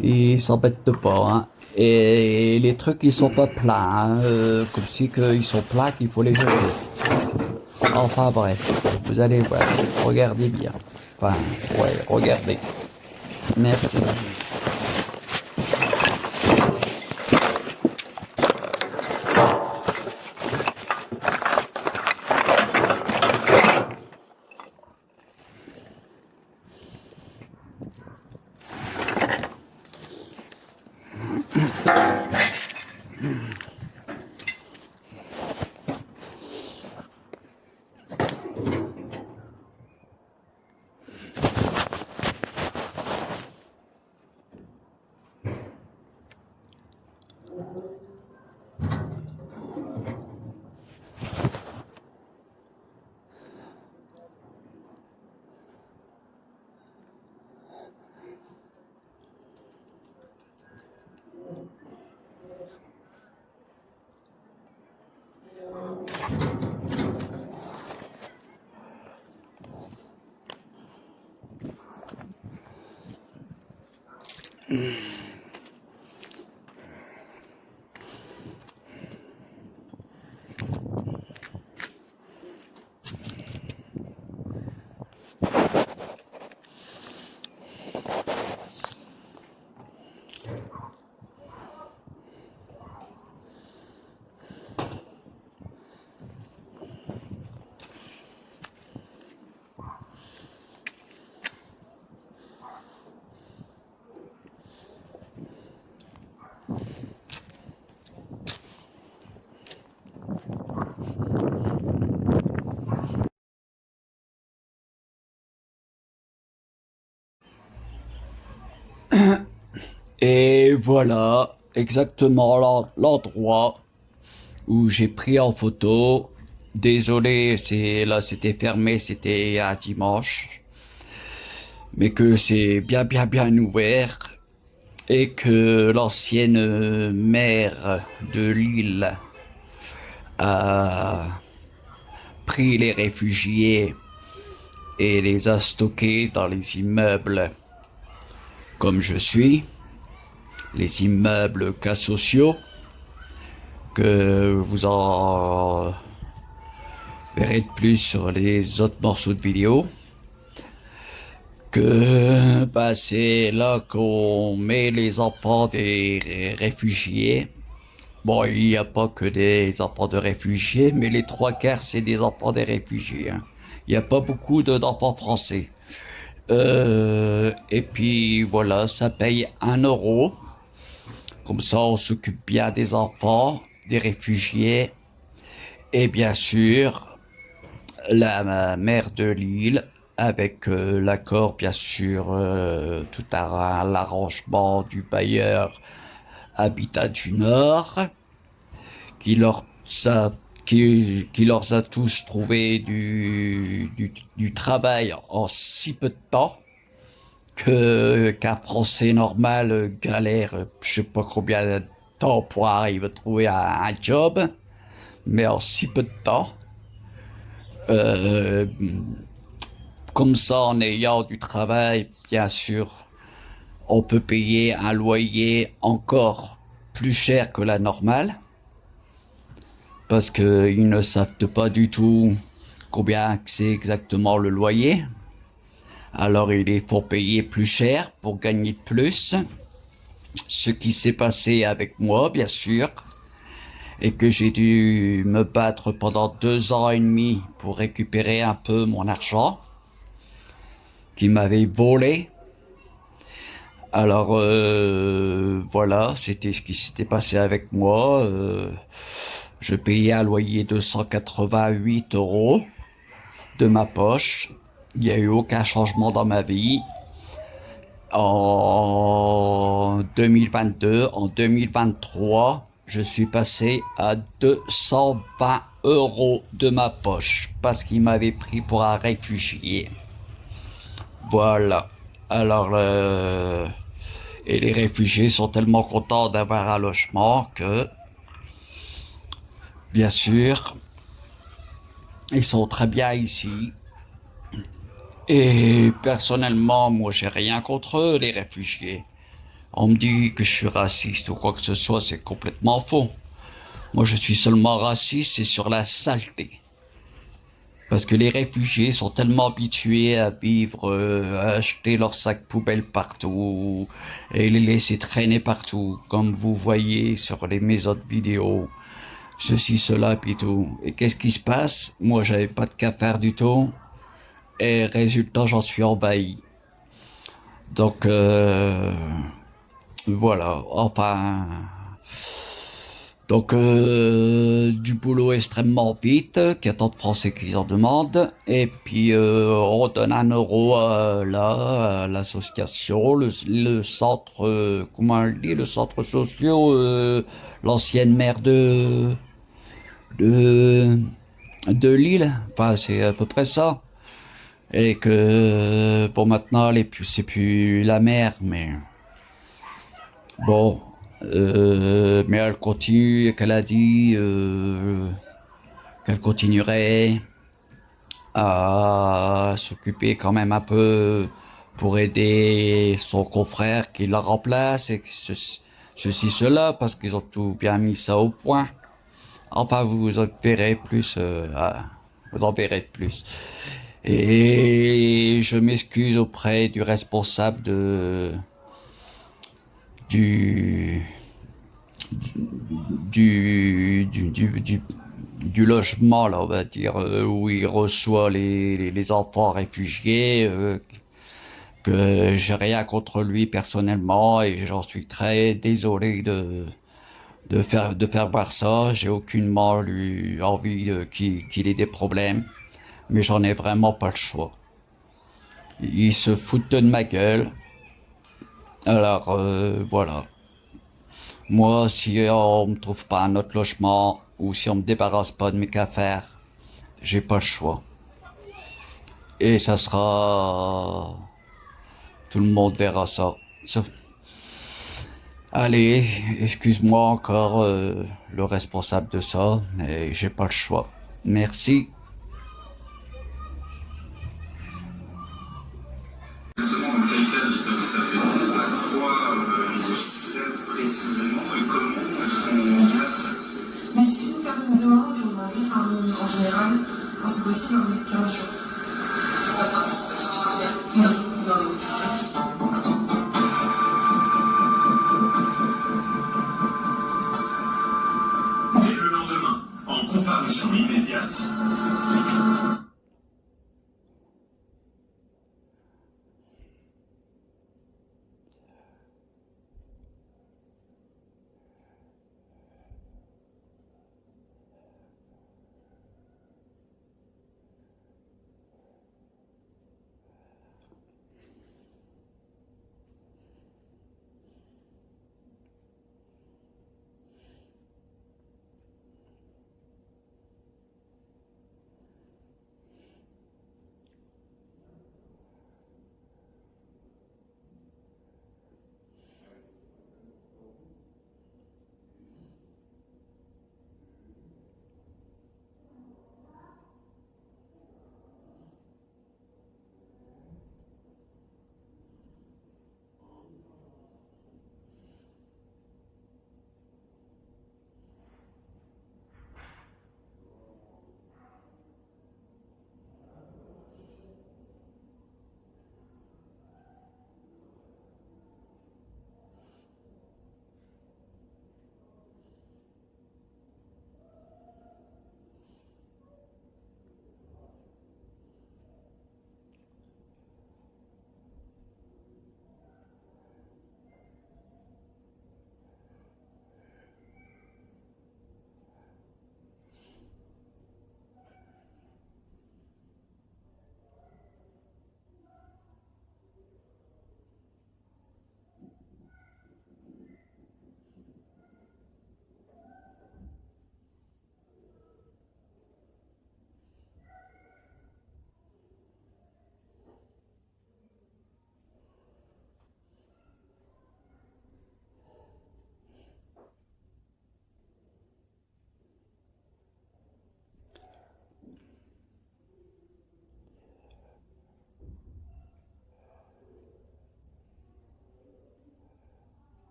ils s'embêtent pas, hein. Et les trucs ils sont pas pleins, hein, comme si qu'ils sont pleins qu'il faut les jeter. Enfin bref, vous allez voir, regardez bien. Enfin, ouais, regardez. Merci. Et voilà exactement l'endroit où j'ai pris en photo. Désolé, là c'était fermé, c'était un dimanche, mais que c'est bien ouvert et que l'ancienne maire de Lille a pris les réfugiés et les a stockés dans les immeubles comme je suis, les immeubles cas sociaux, que vous en verrez de plus sur les autres morceaux de vidéo, que c'est là qu'on met les enfants des réfugiés. Bon, il n'y a pas que des enfants de réfugiés, mais les 3/4 c'est des enfants des réfugiés, hein. Il n'y a pas beaucoup d'enfants français. Et puis voilà, ça paye 1 €. Comme ça, on s'occupe bien des enfants, des réfugiés. Et bien sûr, la maire de Lille, avec l'accord, bien sûr, tout l'arrangement du bailleur Habitat du Nord, qui leur a tous trouvé du travail en si peu de temps qu'un Français normal galère je sais pas combien de temps pour arriver à trouver un job, mais en si peu de temps. Comme ça, en ayant du travail, bien sûr, on peut payer un loyer encore plus cher que la normale, parce qu'ils ne savent pas du tout combien c'est exactement le loyer. Alors il faut payer plus cher pour gagner plus. Ce qui s'est passé avec moi, bien sûr, et que j'ai dû me battre pendant 2 ans et demi pour récupérer un peu mon argent qui m'avait volé. Alors voilà, c'était ce qui s'était passé avec moi. Je payais un loyer de 188 € de ma poche. Il n'y a eu aucun changement dans ma vie. En 2022, en 2023, je suis passé à 220 € de ma poche parce qu'il m'avait pris pour un réfugié. Voilà. Alors, et les réfugiés sont tellement contents d'avoir un logement que, bien sûr, ils sont très bien ici. Et personnellement, moi, j'ai rien contre eux, les réfugiés. On me dit que je suis raciste ou quoi que ce soit, c'est complètement faux. Moi, je suis seulement raciste, c'est sur la saleté. Parce que les réfugiés sont tellement habitués à vivre, à acheter leurs sacs poubelles partout et les laisser traîner partout, comme vous voyez sur mes autres vidéos. Ceci, cela, puis tout. Et qu'est-ce qui se passe? Moi, j'avais pas de qu'à faire du tout. Et résultat, j'en suis envahi. Donc, voilà. Enfin... Donc, du boulot extrêmement vite, qu'il y a tant de Français qui en demandent. Et puis, on donne 1 € à l'association, le centre, comment on le dit, le centre social, l'ancienne maire de Lille. Enfin, c'est à peu près ça. Et que, bon, maintenant, c'est plus la maire, mais bon... mais elle continue, qu'elle a dit qu'elle continuerait à s'occuper quand même un peu pour aider son confrère qui la remplace et ceci, cela, parce qu'ils ont tout bien mis ça au point. Enfin, vous en verrez plus, vous en verrez plus. Et je m'excuse auprès du responsable du logement, là, on va dire, où il reçoit les enfants réfugiés, que j'ai rien contre lui personnellement et j'en suis très désolé de faire voir ça. J'ai aucunement envie qu'il ait des problèmes, mais j'en ai vraiment pas le choix. Il se foutent de ma gueule. Alors, voilà. Moi, si on me trouve pas un autre logement, ou si on me débarrasse pas de mes affaires, j'ai pas le choix. Et ça sera... Tout le monde verra ça. Allez, excuse-moi encore le responsable de ça, mais j'ai pas le choix. Merci. Mais si vous faire une demande, on a juste un nom en général, quand c'est possible, on est 15 jours. Pas de participation financière? Non, non. Dès le lendemain, en comparution immédiate,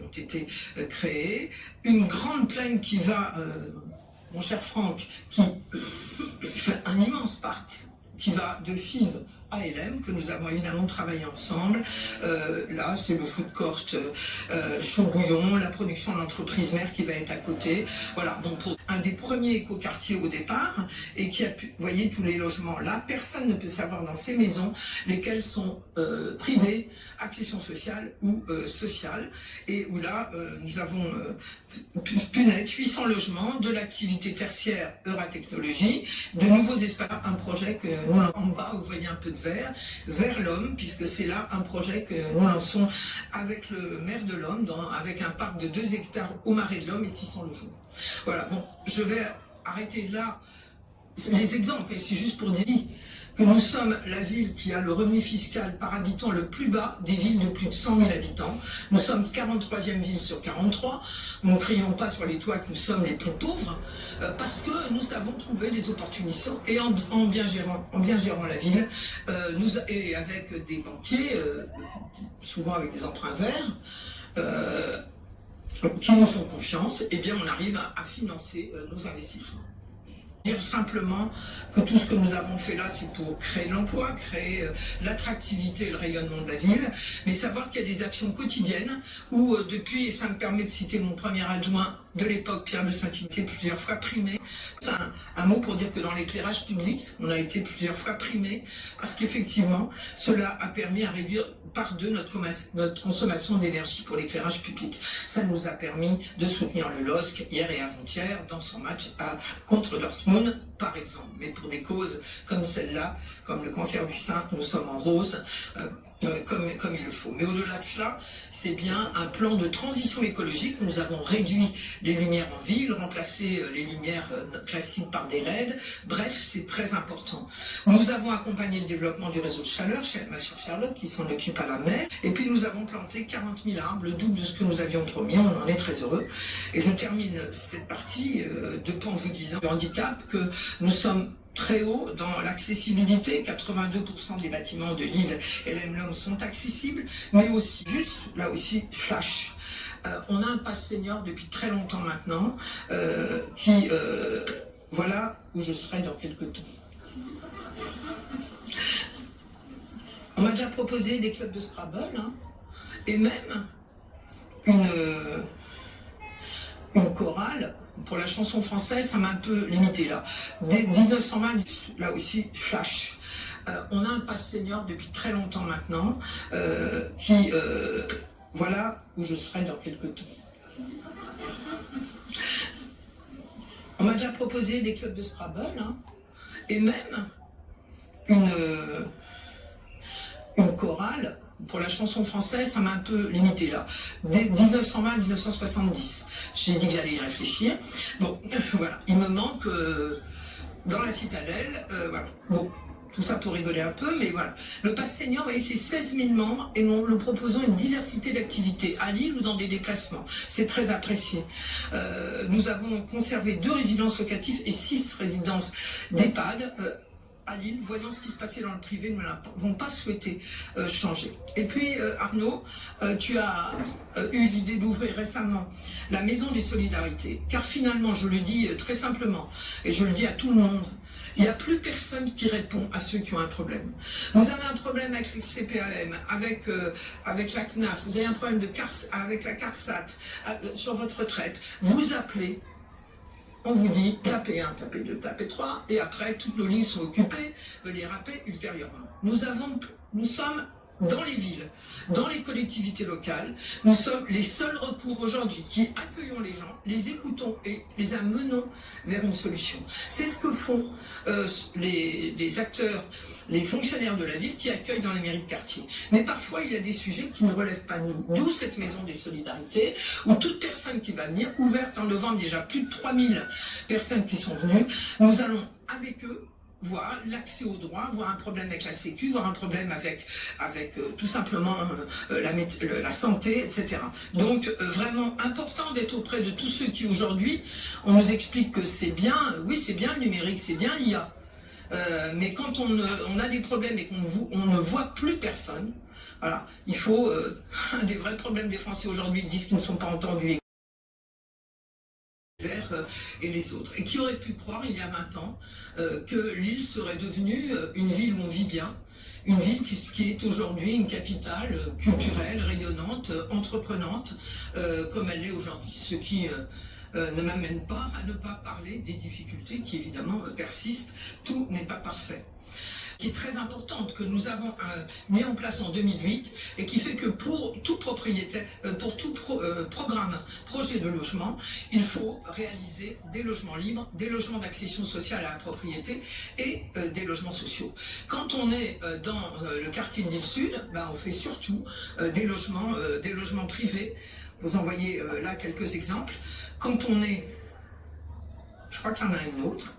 ont été créés, une grande plaine qui va, mon cher Franck, qui fait un immense parc qui va de Fives à Hélène, que nous avons évidemment travaillé ensemble. Là, c'est le food court chaud bouillon, la production de l'entreprise mère qui va être à côté. Voilà, donc pour un des premiers écoquartiers au départ, et qui a pu, vous voyez, tous les logements là, personne ne peut savoir dans ces maisons lesquelles sont privées, accession sociale ou sociale, et où là, nous avons pu naître 800 logements, de l'activité tertiaire Euratechnologie, de nouveaux espaces, un projet que nous, en bas, vous voyez un peu de vert, vers l'homme, puisque c'est là un projet que nous lançons avec le maire de l'Homme, avec un parc de 2 hectares au Marais de l'Homme et 600 logements. Voilà, bon, je vais arrêter là les exemples, et c'est juste pour dire que nous sommes la ville qui a le revenu fiscal par habitant le plus bas des villes de plus de 100 000 habitants. Nous sommes 43e ville sur 43. Nous ne crions pas sur les toits que nous sommes les plus pauvres, parce que nous savons trouver les opportunités et en bien gérant la ville, et avec des banquiers, souvent avec des emprunts verts, qui nous font confiance, eh bien on arrive à financer nos investissements. Dire simplement que tout ce que nous avons fait là, c'est pour créer de l'emploi, créer l'attractivité et le rayonnement de la ville, mais savoir qu'il y a des actions quotidiennes où depuis, et ça me permet de citer mon premier adjoint de l'époque, Pierre de Saint-Inité, plusieurs fois primé. C'est un mot pour dire que dans l'éclairage public, on a été plusieurs fois primé, parce qu'effectivement, cela a permis à réduire par 2 notre consommation d'énergie pour l'éclairage public. Ça nous a permis de soutenir le LOSC hier et avant-hier dans son match contre Dortmund, par exemple. Mais pour des causes comme celle-là, comme le cancer du sein, nous sommes en rose, comme il le faut. Mais au-delà de cela, c'est bien un plan de transition écologique. Nous avons réduit les lumières en ville, remplacé les lumières classiques par des LED. Bref, c'est très important. Nous avons accompagné le développement du réseau de chaleur chez Alma-sur-Charlotte, qui s'en occupe à la mer. Et puis nous avons planté 40 000 arbres, le double de ce que nous avions promis. On en est très heureux. Et je termine cette partie en vous disant le handicap, que nous sommes très haut dans l'accessibilité. 82% des bâtiments de l'île LM sont accessibles, mais aussi, juste là aussi, flash. On a un pass senior depuis très longtemps maintenant, voilà où je serai dans quelques temps. On m'a déjà proposé des clubs de Scrabble, hein, et même une chorale. Pour la chanson française, ça m'a un peu limité là. Dès 1920, là aussi, flash. On a un pass senior depuis très longtemps maintenant, voilà où je serai dans quelques temps. On m'a déjà proposé des clubs de Scrabble, hein, et même une chorale. Pour la chanson française, ça m'a un peu limité là. Dès 1920 à 1970. J'ai dit que j'allais y réfléchir. Bon, voilà. Il me manque dans la citadelle, voilà. Bon, tout ça pour rigoler un peu, mais voilà. Le pass senior, vous voyez, c'est 16 000 membres et nous proposons une diversité d'activités à Lille ou dans des déplacements. C'est très apprécié. Nous avons conservé 2 résidences locatives et 6 résidences d'EHPAD. À Lille, voyant ce qui se passait dans le privé, nous n'avons pas souhaité changer. Et puis Arnaud, tu as eu l'idée d'ouvrir récemment la Maison des Solidarités, car finalement, je le dis très simplement, et je le dis à tout le monde, il n'y a plus personne qui répond à ceux qui ont un problème. Vous avez un problème avec le CPAM, avec la CNAF, vous avez un problème avec la CARSAT, sur votre retraite, vous appelez. On vous dit, tapez 1, tapez 2, tapez 3, et après, toutes nos lignes sont occupées, veuillez rappeler ultérieurement. Nous sommes dans les villes, dans les collectivités locales, nous sommes les seuls recours aujourd'hui qui accueillons les gens, les écoutons et les amenons vers une solution. C'est ce que font les acteurs, les fonctionnaires de la ville qui accueillent dans les mairies de quartier. Mais parfois, il y a des sujets qui ne relèvent pas de nous. D'où cette Maison des Solidarités, où toute personne qui va venir, ouverte en novembre, déjà plus de 3000 personnes qui sont venues, nous allons avec eux voir l'accès aux droits, voir un problème avec la sécu, voir un problème avec tout simplement la santé, etc. Donc vraiment important d'être auprès de tous ceux qui aujourd'hui, on nous explique que c'est bien, oui c'est bien le numérique, c'est bien l'IA, mais quand on a des problèmes et qu'on ne voit plus personne, Voilà, il faut un des vrais problèmes des Français aujourd'hui, ils disent qu'ils ne sont pas entendus. Et les autres. Et qui aurait pu croire il y a 20 ans que Lille serait devenue une ville où on vit bien, une ville qui est aujourd'hui une capitale culturelle, rayonnante, entreprenante, comme elle l'est aujourd'hui. Ce qui ne m'amène pas à ne pas parler des difficultés qui évidemment persistent. Tout n'est pas parfait. Qui est très importante, que nous avons mis en place en 2008 et qui fait que pour tout propriétaire, pour tout projet de logement, il faut réaliser des logements libres, des logements d'accession sociale à la propriété et des logements sociaux. Quand on est dans le quartier de Lille-Sud, on fait surtout des logements privés. Vous en voyez là quelques exemples. Quand on est, je crois qu'il y en a une autre.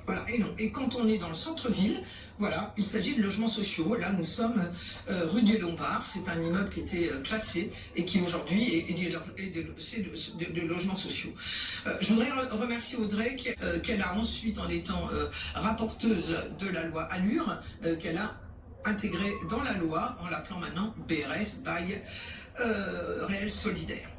Voilà, et non. Et quand on est dans le centre-ville, voilà, il s'agit de logements sociaux. Là, nous sommes rue des Lombards. C'est un immeuble qui était classé et qui aujourd'hui est de logements sociaux. Je voudrais remercier Audrey qu'elle a ensuite, en étant rapporteuse de la loi Allure, qu'elle a intégré dans la loi en l'appelant maintenant BRS, Bail Réel Solidaire.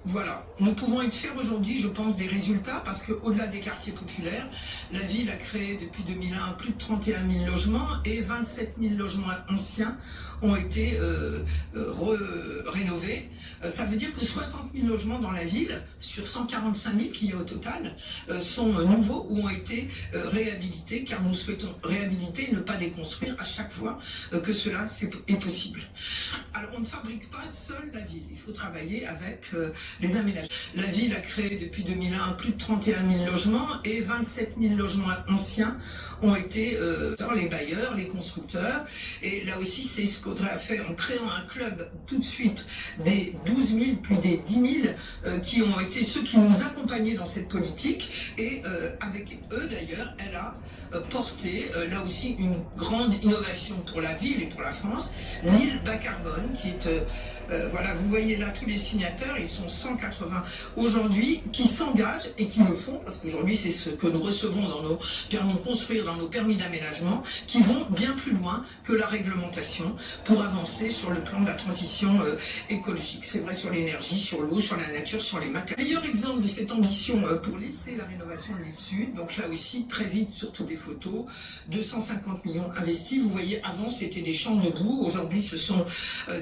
Voilà, nous pouvons être fiers aujourd'hui, je pense, des résultats, parce qu'au-delà des quartiers populaires, la ville a créé depuis 2001 plus de 31 000 logements et 27 000 logements anciens ont été rénovés. Ça veut dire que 60 000 logements dans la ville, sur 145 000 qu'il y a au total, sont nouveaux ou ont été réhabilités, car nous souhaitons réhabiliter et ne pas déconstruire à chaque fois que cela est possible. Alors, on ne fabrique pas seul la ville, il faut travailler avec les aménagements. La ville a créé depuis 2001 plus de 31 000 logements et 27 000 logements anciens ont été les bailleurs, les constructeurs. Et là aussi, c'est ce qu'Audrey a fait en créant un club tout de suite des 12 000 puis des 10 000 qui ont été ceux qui nous accompagnaient dans cette politique. Et avec eux, d'ailleurs, elle a porté là aussi une grande innovation pour la ville et pour la France, l'île bas carbone, qui est voilà, vous voyez là tous les signataires, ils sont 180 aujourd'hui qui s'engagent et qui le font, parce qu'aujourd'hui c'est ce que nous recevons dans nos permis de construire, dans nos permis d'aménagement, qui vont bien plus loin que la réglementation pour avancer sur le plan de la transition écologique. C'est vrai sur l'énergie, sur l'eau, sur la nature, sur les matériaux. Le meilleur exemple de cette ambition pour l'île, c'est la rénovation de l'île Sud. Donc là aussi, très vite, sur toutes les photos, 250 millions investis. Vous voyez, avant c'était des champs de boue, aujourd'hui ce sont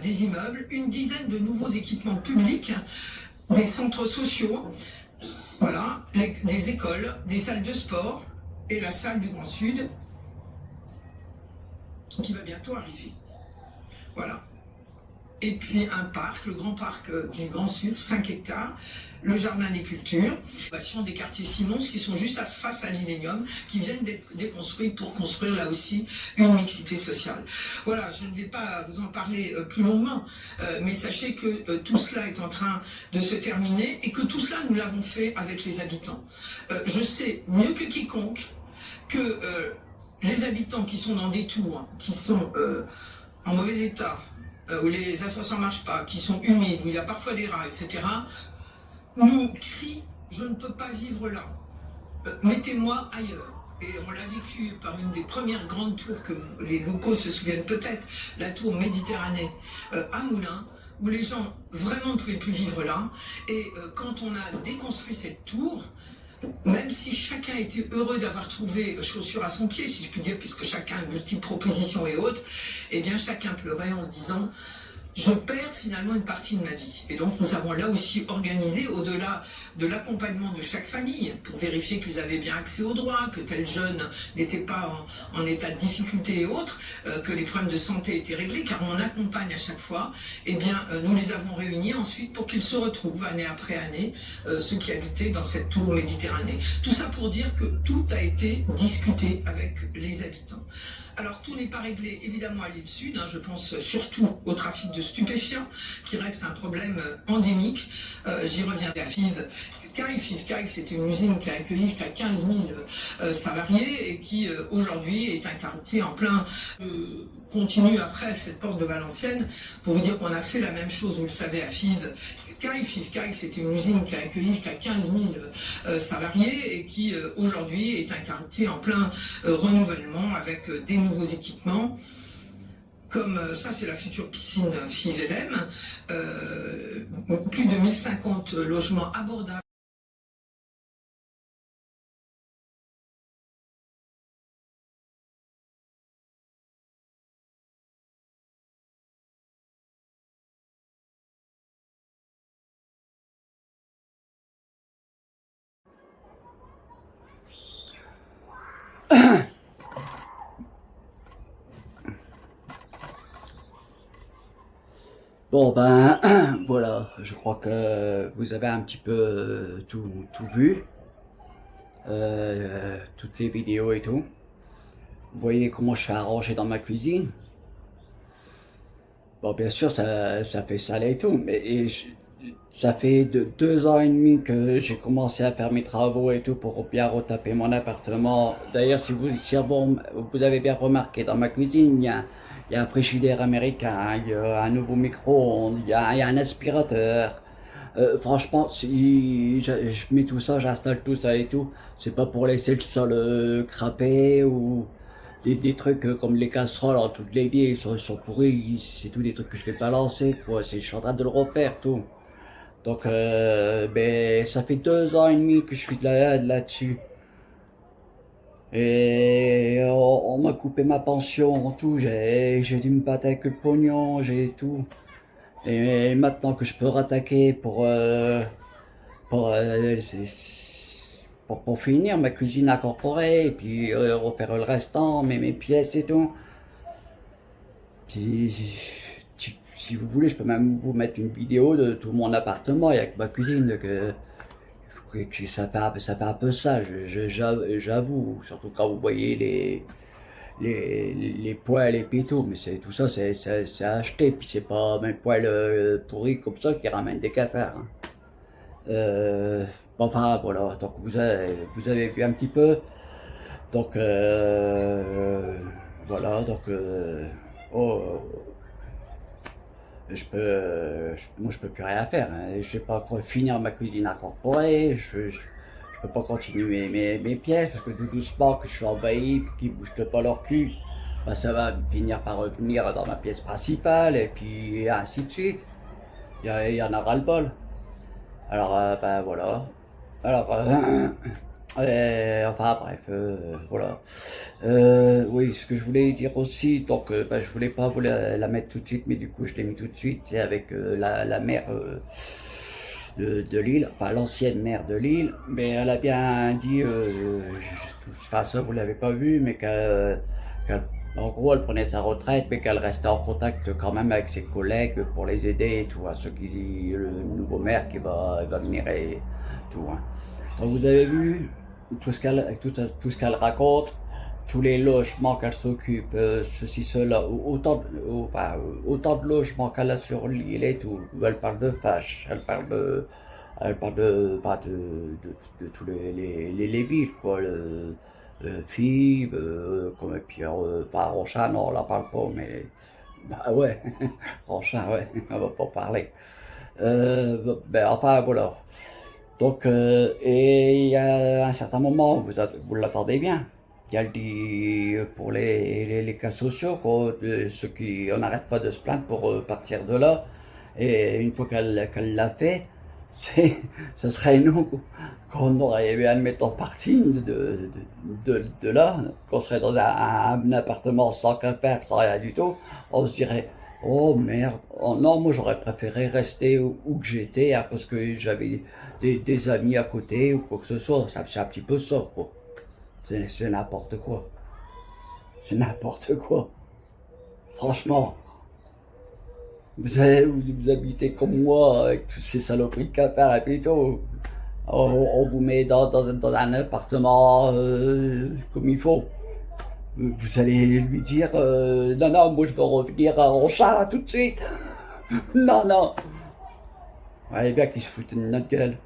des immeubles, une dizaine de nouveaux équipements publics, des centres sociaux, voilà, des écoles, des salles de sport et la salle du Grand Sud qui va bientôt arriver. Voilà. Et puis un parc, le grand parc du Grand Sud, 5 hectares, le jardin des cultures, des quartiers Simons qui sont juste face à l'Illénium, qui viennent d'être déconstruits pour construire là aussi une mixité sociale. Voilà, je ne vais pas vous en parler plus longuement, mais sachez que tout cela est en train de se terminer et que tout cela nous l'avons fait avec les habitants. Je sais mieux que quiconque que les habitants qui sont dans des tours, qui sont en mauvais état, où les ascenseurs ne marchent pas, qui sont humides, où il y a parfois des rats, etc., nous crient « je ne peux pas vivre là, mettez-moi ailleurs ». Et on l'a vécu par une des premières grandes tours que les locaux se souviennent peut-être, la tour Méditerranée à Moulins, où les gens vraiment ne pouvaient plus vivre là. Et quand on a déconstruit cette tour, même si chacun était heureux d'avoir trouvé chaussure à son pied, si je puis dire, puisque chacun a multiples propositions et autres, eh bien chacun pleurait en se disant « je perds finalement une partie de ma vie ». Et donc nous avons là aussi organisé, au-delà de l'accompagnement de chaque famille, pour vérifier qu'ils avaient bien accès aux droits, que tel jeune n'était pas en état de difficulté et autres, que les problèmes de santé étaient réglés, car on accompagne à chaque fois, eh bien nous les avons réunis ensuite pour qu'ils se retrouvent année après année, ceux qui habitaient dans cette tour Méditerranée. Tout ça pour dire que tout a été discuté avec les habitants. Alors tout n'est pas réglé évidemment à l'île Sud, je pense surtout au trafic de stupéfiants qui reste un problème endémique. J'y reviens à FIV. FIV, c'était une usine qui a accueilli jusqu'à 15 000 salariés et qui aujourd'hui est un quartier en plein continue après cette porte de Valenciennes pour vous dire qu'on a fait la même chose, vous le savez, à FIV. FIV, c'était une usine qui a accueilli jusqu'à 15 000 salariés et qui aujourd'hui est un quartier en plein renouvellement avec des nouveaux équipements. comme ça c'est la future piscine FIVLM, plus de 1050 logements abordables. Bon ben voilà, je crois que vous avez un petit peu tout vu, toutes les vidéos et tout. Vous voyez comment je suis arrangé dans ma cuisine. Bon bien sûr ça fait salé et tout, mais ça fait 2 ans et demi que j'ai commencé à faire mes travaux et tout pour bien retaper mon appartement. D'ailleurs si vous avez bien remarqué, dans ma cuisine il y a un frigidaire américain, il y a un nouveau micro-ondes, il y a un aspirateur. Franchement, si je mets tout ça, j'installe tout ça et tout, c'est pas pour laisser le sol craper ou des trucs comme les casseroles, alors, toutes les vieilles sont pourries, c'est tout des trucs que je vais balancer, quoi. Je suis en train de le refaire, tout. Donc, ben, ça fait 2 ans et demi que je suis là-dessus. Et on m'a coupé ma pension, tout, j'ai dû me battre avec le pognon, j'ai tout. Et maintenant que je peux rattaquer pour finir ma cuisine incorporée, et puis refaire le restant, mes pièces et tout. Si vous voulez, je peux même vous mettre une vidéo de tout mon appartement avec ma cuisine, que ça fait un peu ça, j'avoue, surtout quand vous voyez les poêles et puis tout, mais tout ça c'est acheté, puis c'est pas même poêles pourris comme ça qui ramènent des cafards. Enfin voilà, donc vous avez vu un petit peu, donc voilà, donc moi je peux plus rien faire, hein. Je vais pas finir ma cuisine incorporée, je peux pas continuer mes pièces, parce que tout doucement que je suis envahi, qu'ils bougent pas leur cul, ben, ça va finir par revenir dans ma pièce principale, et puis ainsi de suite. Il y en aura le bol. Alors ben voilà. Alors enfin bref, voilà. Oui, ce que je voulais dire aussi, donc ben, je voulais pas vous la mettre tout de suite, mais du coup je l'ai mis tout de suite, c'est avec la mère de Lille, enfin l'ancienne maire de Lille, mais elle a bien dit, enfin ça vous l'avez pas vu, mais en gros elle prenait sa retraite, mais qu'elle restait en contact quand même avec ses collègues pour les aider et tout, hein, le nouveau maire qui va venir et tout. Hein. Donc vous avez vu tout ce qu'elle raconte, tous les logements qu'elle s'occupe, ceci, cela, autant de logements qu'elle a sur l'île et tout. Elle parle de fâche, elle parle de tous les villes, quoi, Fives, comme, et puis, pas Ronchin, non, on la parle pas, mais, bah ouais, Ronchin, ouais, on va pas parler. Ben, enfin, voilà. Donc, et il y a un certain moment, vous l'attendez bien, elle dit pour les cas sociaux, quoi, ceux qui, on n'arrête pas de se plaindre pour partir de là, et une fois qu'elle l'a fait, ce serait nous qu'on aurait eu, admettons, parti de là, qu'on serait dans un appartement sans faire, sans rien du tout, on se dirait, oh merde, oh non, moi j'aurais préféré rester où que j'étais, hein, parce que j'avais des amis à côté ou quoi que ce soit, c'est un petit peu ça, quoi. C'est n'importe quoi. C'est n'importe quoi. Franchement. Vous habitez comme moi, avec tous ces saloperies de cafards et puis tout. On vous met dans un appartement comme il faut. Vous allez lui dire, non, non, moi je veux revenir en chat tout de suite. Non, non. Vous voyez bien qu'ils se foutent de notre gueule.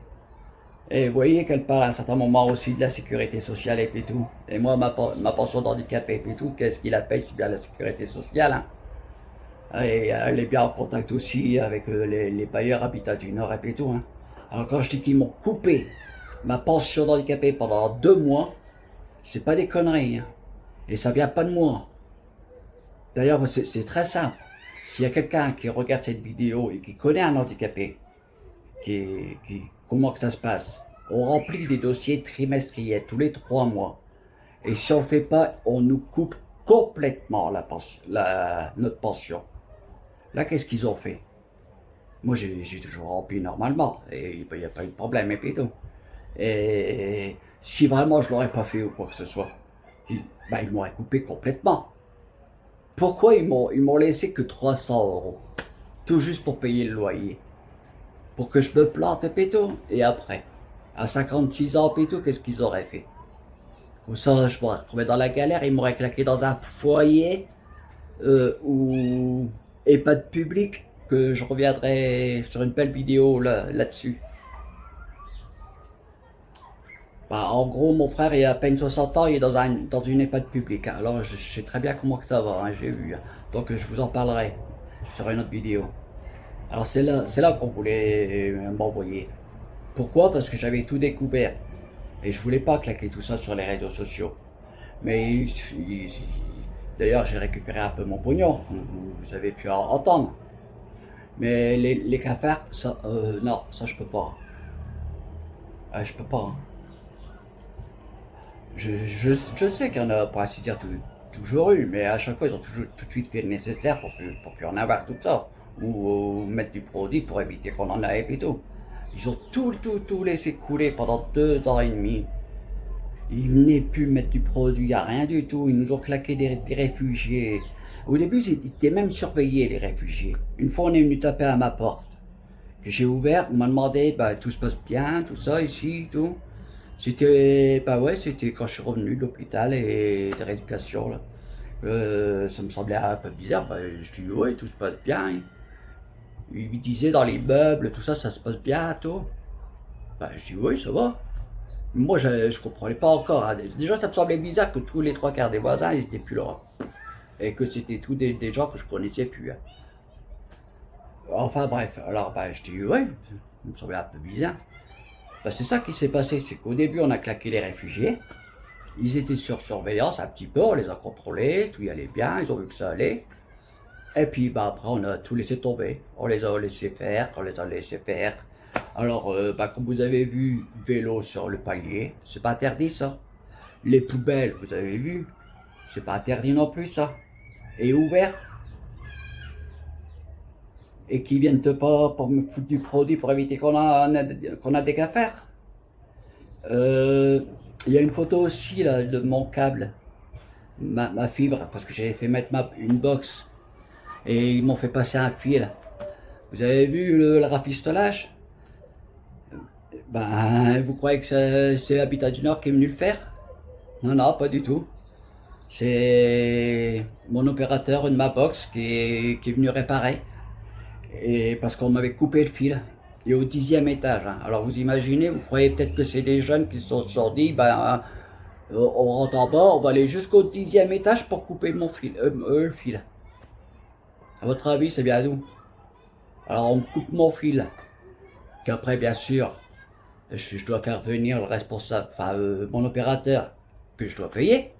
Et vous voyez qu'elle parle à un certain moment aussi de la sécurité sociale et puis tout. Et moi, ma pension d'handicapé et puis tout, qu'est-ce qu'il la paye? C'est bien la sécurité sociale, hein. Et elle est bien en contact aussi avec les bailleurs Habitat du Nord et puis tout, hein. Alors quand je dis qu'ils m'ont coupé ma pension d'handicapé pendant 2 mois, c'est pas des conneries, hein. Et ça vient pas de moi. D'ailleurs, c'est très simple. S'il y a quelqu'un qui regarde cette vidéo et qui connaît un handicapé, comment que ça se passe? On remplit des dossiers trimestriels tous les 3 mois. Et si on ne le fait pas, on nous coupe complètement notre pension. Là, qu'est-ce qu'ils ont fait? Moi, j'ai toujours rempli normalement. Et il n'y a pas eu de problème, et puis tout. Et si vraiment je l'aurais pas fait ou quoi que ce soit, ils m'auraient coupé complètement. Pourquoi ils m'ont laissé que 300 €? Tout juste pour payer le loyer. Pour que je me plante et péto. Et après, à 56 ans péto, qu'est-ce qu'ils auraient fait? Comme ça, je m'aurais retrouvé dans la galère, ils m'auraient claqué dans un foyer ou EHPAD public, que je reviendrai sur une belle vidéo là-dessus. En gros, mon frère, il a à peine 60 ans, il est dans une EHPAD publique. Hein. Alors, je sais très bien comment que ça va, hein, j'ai vu. Hein. Donc, je vous en parlerai sur une autre vidéo. Alors, c'est là qu'on voulait m'envoyer. Pourquoi? Parce que j'avais tout découvert. Et je voulais pas claquer tout ça sur les réseaux sociaux. Mais d'ailleurs, j'ai récupéré un peu mon pognon, comme vous avez pu entendre. Mais les cafards, ça, non, ça je peux pas. Je peux pas. Hein. Je sais qu'il y en a, pour ainsi dire, toujours eu, mais à chaque fois, ils ont toujours tout de suite fait le nécessaire pour plus en avoir tout ça. Ou mettre du produit pour éviter qu'on en ait et tout. Ils ont tout laissé couler pendant 2 ans et demi. Ils venaient plus mettre du produit, y a rien du tout. Ils nous ont claqué des réfugiés. Au début, ils étaient même surveillés, les réfugiés. Une fois, on est venu taper à ma porte. J'ai ouvert, on m'a demandé, tout se passe bien, tout ça, ici, tout. C'était, c'était quand je suis revenu de l'hôpital et de rééducation, là. Ça me semblait un peu bizarre. Je dis, ouais, tout se passe bien. Il me disait dans les meubles, tout ça, ça se passe bien, tout. Je dis, oui, ça va. Moi, je comprenais pas encore. Hein. Déjà, ça me semblait bizarre que tous les 3/4 des voisins, ils étaient plus là. Et que c'était tous des gens que je connaissais plus. Hein. Enfin, bref. Alors, je dis, oui, ça me semblait un peu bizarre. C'est ça qui s'est passé, c'est qu'au début, on a claqué les réfugiés. Ils étaient sur surveillance un petit peu, on les a contrôlés, tout y allait bien, ils ont vu que ça allait. Et puis, après, on a tout laissé tomber. On les a laissé faire, Alors, comme vous avez vu, vélo sur le palier, c'est pas interdit ça. Les poubelles, vous avez vu, c'est pas interdit non plus ça. Et ouvert. Et qui viennent pas pour me foutre du produit pour éviter qu'on a des affaires. Il y a une photo aussi là de mon câble, ma fibre, parce que j'avais fait mettre une box et ils m'ont fait passer un fil. Vous avez vu le rafistolage? Vous croyez que c'est Habitat du Nord qui est venu le faire? Non, non, pas du tout. C'est mon opérateur de ma box qui est venu réparer. Et parce qu'on m'avait coupé le fil. Et au 10e étage. Hein. Alors vous imaginez, vous croyez peut-être que c'est des jeunes qui se sont dit, on rentre en bas, on va aller jusqu'au 10e étage pour couper le fil. À votre avis, c'est bien d'où? Alors on me coupe mon fil. Qu'après, bien sûr, je dois faire venir le responsable, mon opérateur, que je dois payer.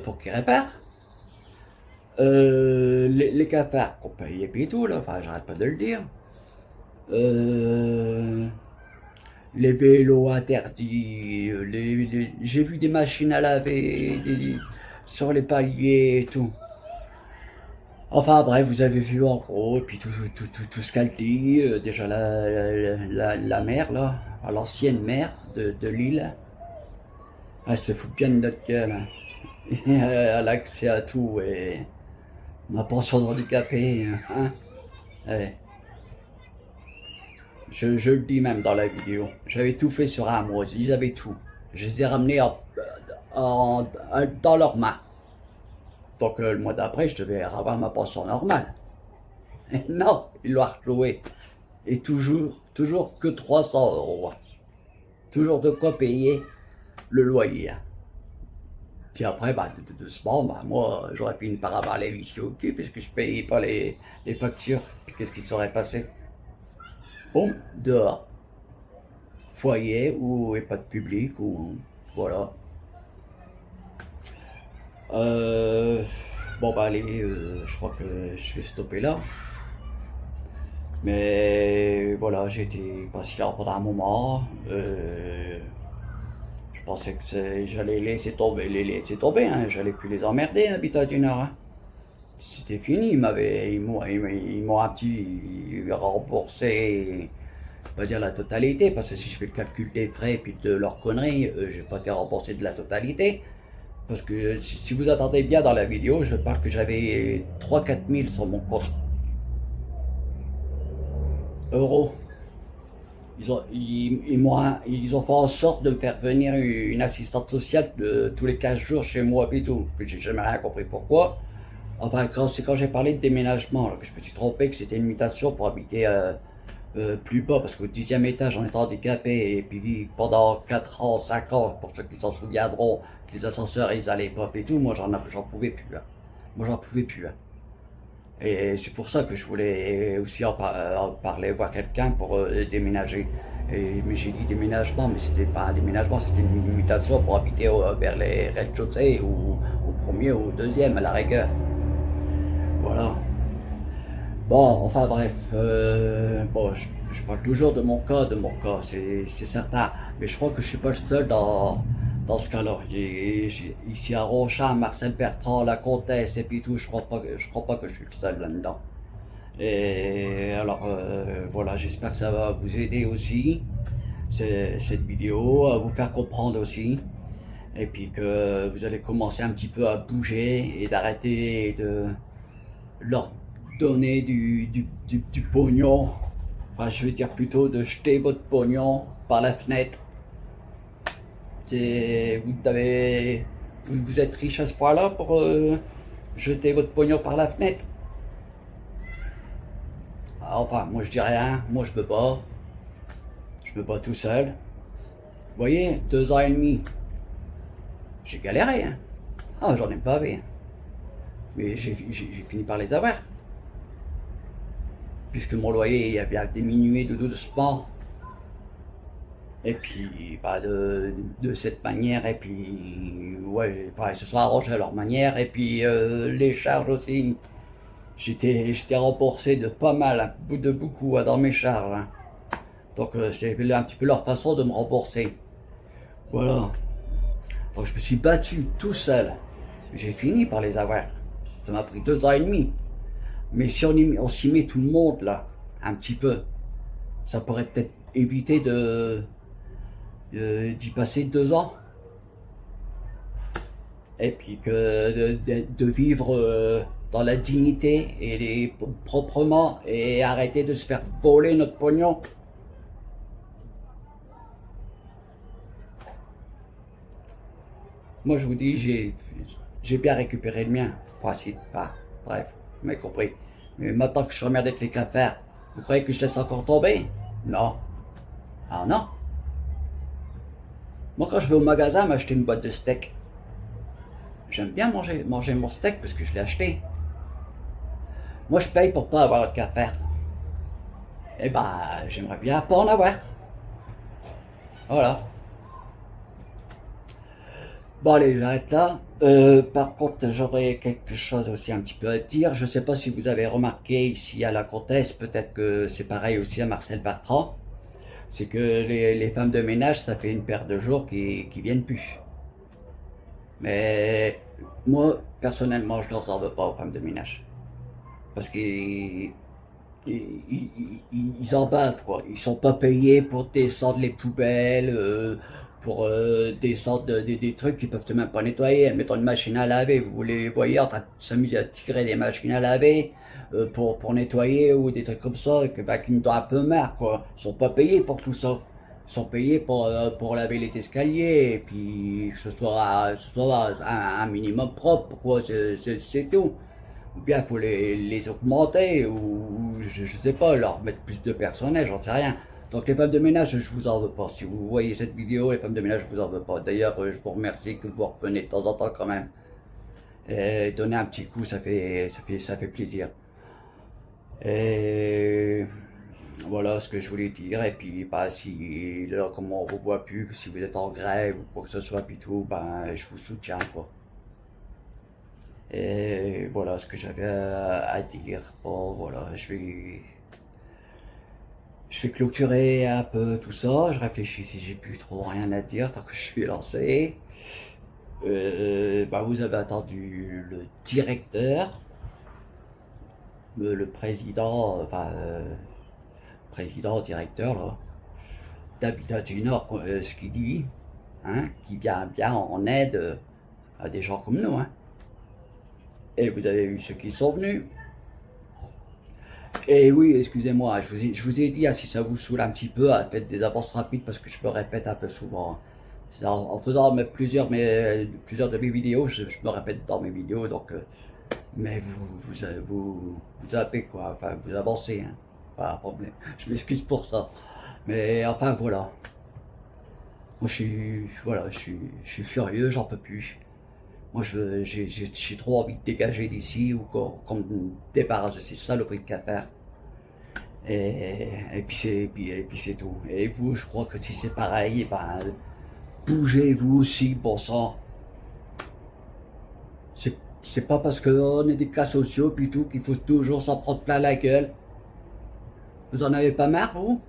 Pour qu'il répare. Les cafards qu'on paye et puis tout, là, j'arrête pas de le dire. Les vélos interdits, j'ai vu des machines à laver sur les paliers et tout. Enfin bref, vous avez vu en gros, et puis tout ce qu'elle dit, déjà la mère là, l'ancienne mère de Lille, elle se fout bien de notre gueule, hein. Elle a accès à tout et ma pension d'handicapé, hein. Ouais. Je le dis même dans la vidéo, j'avais tout fait sur Amos, ils avaient tout. Je les ai ramenés dans leurs mains. Donc le mois d'après, je devais avoir ma pension normale. Et non, ils l'ont recloué. Et toujours que 300 €. Toujours de quoi payer le loyer. Puis après, doucement, moi, j'aurais fini par avoir les vicieux au cul, puisque je payais pas les factures. Puis qu'est-ce qui serait passé? Bon, dehors. Foyer ou EHPAD public, ou voilà. Bon bah allez, je crois que je vais stopper là. Mais voilà, j'ai été patient pendant un moment. Je pensais que j'allais laisser tomber, hein. J'allais plus les emmerder, Habitat du Nord. Hein. C'était fini, ils m'ont un petit remboursé, pas dire la totalité, parce que si je fais le calcul des frais et puis de leurs conneries, j'ai pas été remboursé de la totalité. Parce que si vous attendez bien dans la vidéo, je parle que j'avais 3-4 000 sur mon compte. Euros. Ils ont fait en sorte de me faire venir une assistante sociale tous les 15 jours chez moi et tout. Que j'ai jamais rien compris pourquoi. Enfin, c'est quand j'ai parlé de déménagement là, que je me suis trompé, que c'était une mutation pour habiter plus bas, parce qu'au 10e étage, on était handicapé, et puis pendant 4 ans, 5 ans, pour ceux qui s'en souviendront, que les ascenseurs, ils allaient pas et tout, moi j'en pouvais plus. Hein. Moi j'en pouvais plus. Hein. Et c'est pour ça que je voulais aussi en parler, voir quelqu'un pour déménager. Mais j'ai dit déménagement, mais c'était pas un déménagement, c'était une mutation pour habiter vers les rez-de-chaussée ou au premier ou au deuxième à la rigueur. Voilà. Bon, enfin bref, bon, je parle toujours de mon cas, c'est certain. Mais je crois que je suis pas le seul dans ce cas-là. Ici à Ronchamp, Marcel Bertrand, la comtesse et puis tout, je crois pas que je suis le seul là-dedans. Et alors, voilà, j'espère que ça va vous aider aussi, cette vidéo, à vous faire comprendre aussi. Et puis que vous allez commencer un petit peu à bouger et d'arrêter de leur donner du pognon, enfin je veux dire plutôt de jeter votre pognon par la fenêtre. Vous êtes riche à ce point-là pour jeter votre pognon par la fenêtre. Enfin, moi je dis rien, moi je peux pas tout seul. Vous voyez, 2 ans et demi, j'ai galéré, hein. Ah, j'en ai pas vu. Mais j'ai fini par les avoir. Puisque mon loyer il avait diminué de doucement. Et puis, bah, de cette manière, et puis, ouais, ils se sont arrangés à leur manière, et puis les charges aussi. J'étais remboursé de pas mal, de beaucoup dans mes charges. Hein. Donc c'est un petit peu leur façon de me rembourser. Voilà. Donc je me suis battu tout seul. J'ai fini par les avoir. Ça m'a pris 2 ans et demi. Mais si on s'y met tout le monde là, un petit peu, ça pourrait peut-être éviter d'y passer 2 ans. Et puis que de vivre dans la dignité et proprement et arrêter de se faire voler notre pognon. Moi je vous dis, j'ai bien récupéré le mien. Enfin, bref, vous m'avez compris. Mais maintenant que je suis emmerdé avec les cafards, vous croyez que je laisse encore tomber? Non. Ah non. Moi quand je vais au magasin m'acheter une boîte de steak, j'aime bien manger mon steak parce que je l'ai acheté. Moi je paye pour pas avoir de cafard. Eh ben, j'aimerais bien pas en avoir. Voilà. Bon allez, j'arrête là. Par contre, j'aurais quelque chose aussi un petit peu à dire. Je sais pas si vous avez remarqué ici à la Comtesse, peut-être que c'est pareil aussi à Marcel Bertrand. C'est que les femmes de ménage, ça fait une paire de jours qui viennent plus. Mais moi, personnellement, je leur en veux pas aux femmes de ménage. Parce qu'ils en bavent, quoi. Ils sont pas payés pour descendre les poubelles, pour descendre des trucs qu'ils peuvent même pas nettoyer. Mettons une machine à laver, vous les voyez en train de s'amuser à tirer des machines à laver pour nettoyer ou des trucs comme ça, qui me donnent un peu marre, quoi. Ils sont pas payés pour tout ça. Ils sont payés pour laver les escaliers, et puis que ce soit un minimum propre, quoi, c'est tout. Ou bien il faut les augmenter, ou je sais pas, leur mettre plus de personnel, j'en sais rien. Donc les femmes de ménage, je vous en veux pas. Si vous voyez cette vidéo, les femmes de ménage, je vous en veux pas. D'ailleurs, je vous remercie que vous revenez de temps en temps quand même. Et donner un petit coup, ça fait plaisir. Et voilà ce que je voulais dire. Et puis, bah, si là, comme on vous voit plus, si vous êtes en grève ou quoi que ce soit, puis tout, ben, je vous soutiens, quoi. Et voilà ce que j'avais à dire. Bon, voilà, je vais clôturer un peu tout ça. Je réfléchis si j'ai plus trop rien à dire tant que je suis lancé. Bah, vous avez entendu le directeur, le président, enfin, président, directeur, là, d'Habitat du Nord, ce qu'il dit, hein, qui vient bien en aide à des gens comme nous, hein. Et vous avez vu ceux qui sont venus. Et oui, excusez-moi, je vous ai dit, hein, si ça vous saoule un petit peu, faites des avances rapides parce que je me répète un peu souvent, hein. En faisant plusieurs de mes vidéos, je me répète dans mes vidéos, donc mais vous zappez quoi, enfin vous avancez, hein, pas un problème. Je m'excuse pour ça, mais enfin voilà. Moi je suis furieux, j'en peux plus. Moi j'ai trop envie de dégager d'ici ou qu'on me débarrasse de ces saloperies de cafards. Et puis c'est tout. Et vous, je crois que si c'est pareil, ben bougez-vous aussi, bon sang. C'est pas parce qu'on est des cas sociaux puis tout qu'il faut toujours s'en prendre plein la gueule. Vous en avez pas marre, vous?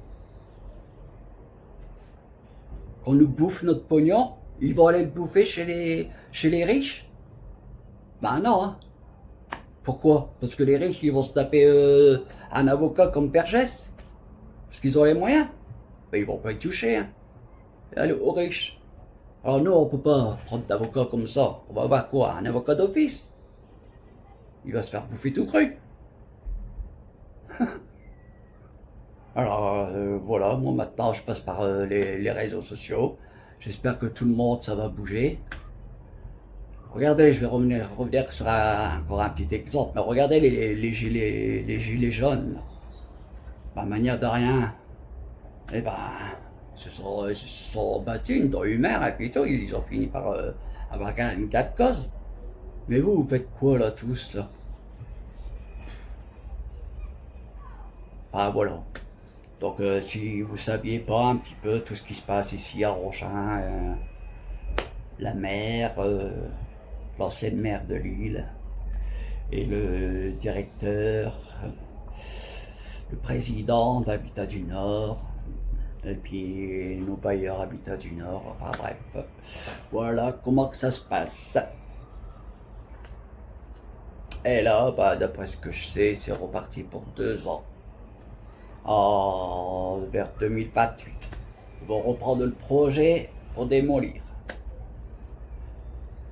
Qu'on nous bouffe notre pognon, ils vont aller le bouffer chez les riches? Ben non, hein. Pourquoi? Parce que les riches, ils vont se taper un avocat comme Vergès? Parce qu'ils ont les moyens? Ben ils vont pas y toucher, hein. Allez, aux riches. Alors nous, on peut pas prendre d'avocat comme ça. On va avoir quoi? Un avocat d'office? Il va se faire bouffer tout cru. Alors voilà, moi maintenant je passe par les réseaux sociaux. J'espère que tout le monde, ça va bouger. Regardez, je vais revenir sur encore un petit exemple. Mais regardez les gilets jaunes. Par manière de rien. Eh ben, ils se sont battus une dans humeur et puis tout, ils ont fini par avoir une cas de cause. Mais vous faites quoi là tous là? Ah voilà. Donc si vous saviez pas un petit peu tout ce qui se passe ici à Ronchin, la maire, l'ancienne maire de Lille et le directeur, le président d'Habitat du Nord, et puis nos bailleurs Habitat du Nord, enfin bref, voilà comment que ça se passe. Et là, bah, d'après ce que je sais, c'est reparti pour 2 ans. Vers 2028. Ils vont reprendre le projet pour démolir.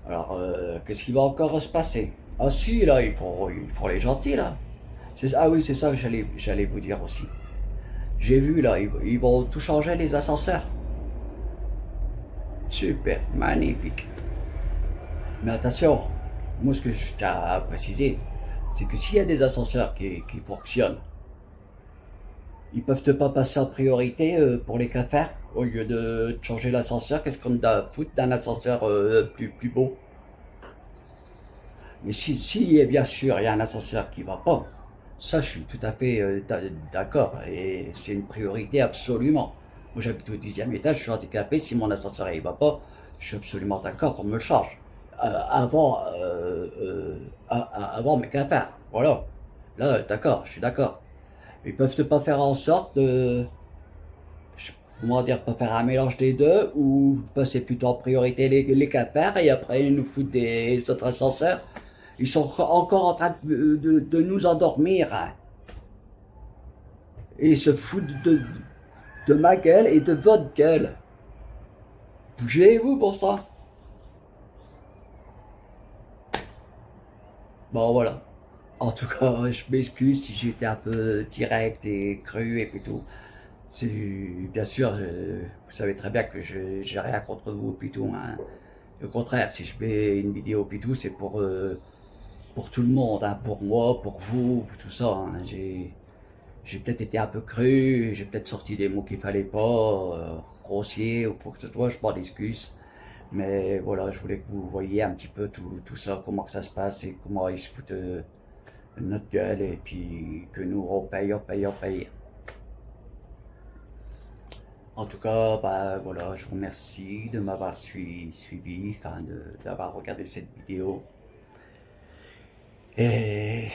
Alors, qu'est-ce qui va encore se passer? Ah si, là, ils font les gentils, là. Ah oui, c'est ça que j'allais vous dire aussi. J'ai vu, là, ils vont tout changer, les ascenseurs. Super, magnifique. Mais attention, moi, ce que je tiens à préciser, c'est que s'il y a des ascenseurs qui fonctionnent, ils peuvent pas passer en priorité pour les cafards au lieu de changer l'ascenseur. Qu'est-ce qu'on a à foutre d'un ascenseur plus beau? Mais si bien sûr il y a un ascenseur qui va pas, ça je suis tout à fait d'accord et c'est une priorité absolument. Moi j'habite au 10e étage, je suis handicapé, si mon ascenseur il va pas, je suis absolument d'accord qu'on me le charge. Avant mes cafards, voilà. Là d'accord, je suis d'accord. Ils peuvent pas faire en sorte de, comment dire, pas faire un mélange des deux, ou passer plutôt en priorité les cafards et après ils nous foutent des autres ascenseurs. Ils sont encore en train de nous endormir, hein. Et ils se foutent de ma gueule et de votre gueule. Bougez-vous pour ça. Bon voilà. En tout cas, je m'excuse si j'étais un peu direct et cru et puis tout. C'est bien sûr, vous savez très bien que j'ai rien contre vous puis tout, hein. Au contraire, si je mets une vidéo puis tout, c'est pour tout le monde, hein, pour moi, pour vous, pour tout ça, hein. J'ai peut-être été un peu cru, j'ai peut-être sorti des mots qu'il fallait pas, grossier ou quoi que ce soit, je m'en excuse. Mais voilà, je voulais que vous voyiez un petit peu tout ça, comment que ça se passe et comment ils se foutent notre gueule et puis que nous on paye. En tout cas, bah voilà, je vous remercie de m'avoir suivi, enfin d'avoir regardé cette vidéo. Et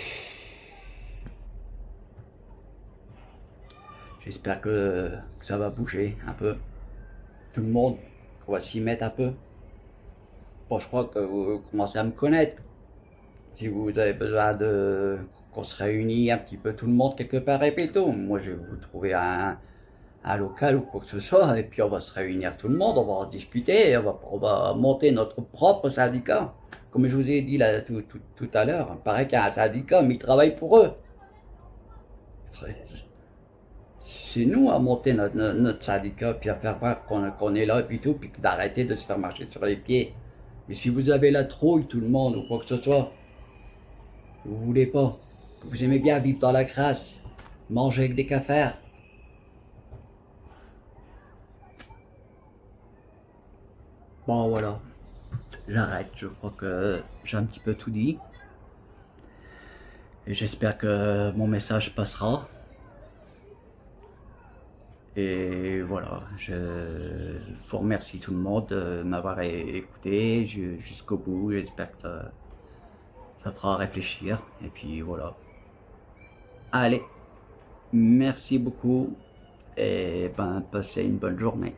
j'espère que ça va bouger un peu. Tout le monde va s'y mettre un peu. Bon, je crois que vous commencez à me connaître. Si vous avez besoin de qu'on se réunisse un petit peu tout le monde quelque part et puis tout, moi je vais vous trouver un local ou quoi que ce soit, et puis on va se réunir tout le monde, on va en discuter, on va monter notre propre syndicat. Comme je vous ai dit là tout à l'heure, il paraît qu'il y a un syndicat, mais il travaille pour eux. C'est nous à monter notre syndicat, puis à faire voir qu'on est là, et puis tout, puis d'arrêter de se faire marcher sur les pieds. Mais si vous avez la trouille, tout le monde, ou quoi que ce soit, vous voulez pas, que vous aimez bien vivre dans la crasse, manger avec des cafards, bon voilà, j'arrête, je crois que j'ai un petit peu tout dit. Et j'espère que mon message passera. Et voilà, je vous remercie tout le monde de m'avoir écouté jusqu'au bout. J'espère que ça fera réfléchir. Et puis voilà. Allez, merci beaucoup. Et ben, passez une bonne journée.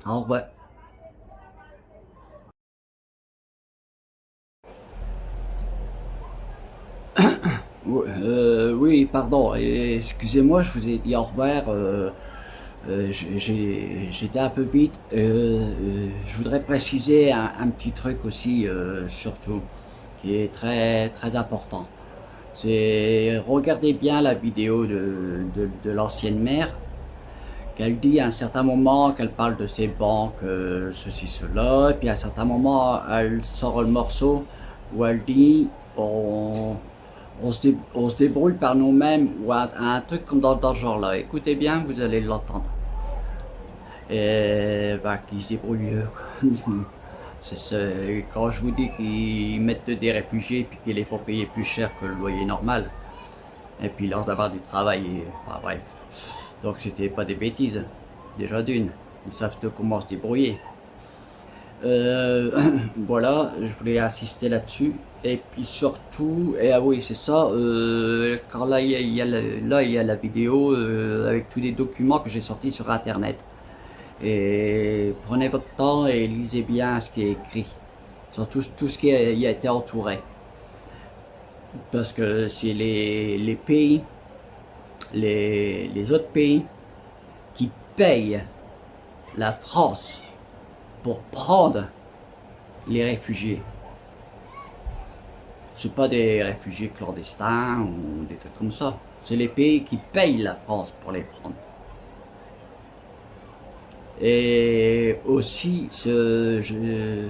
Au revoir. Oui, pardon, excusez-moi, je vous ai dit au revoir, j'étais un peu vite. Je voudrais préciser un petit truc aussi, surtout, qui est très important. C'est, regardez bien la vidéo de l'ancienne maire, qu'elle dit à un certain moment qu'elle parle de ses banques, ceci, cela, et puis à un certain moment, elle sort le morceau où elle dit on se débrouille par nous-mêmes, ou un truc comme dans ce genre-là. Écoutez bien, vous allez l'entendre. Et bah, qu'ils se débrouillent. Quand je vous dis qu'ils mettent des réfugiés puis qu'ils les font payer plus cher que le loyer normal, et puis leur d'avoir du travail, enfin, bref. Donc c'était pas des bêtises, déjà d'une. Ils savent comment se débrouiller. Voilà, je voulais insister là-dessus. Et puis surtout, et ah oui c'est ça, quand là il y a la vidéo avec tous les documents que j'ai sortis sur internet. Et prenez votre temps et lisez bien ce qui est écrit, sur tout ce qui a été entouré. Parce que c'est les pays, les autres pays qui payent la France pour prendre les réfugiés. C'est pas des réfugiés clandestins ou des trucs comme ça. C'est les pays qui payent la France pour les prendre. Et aussi, je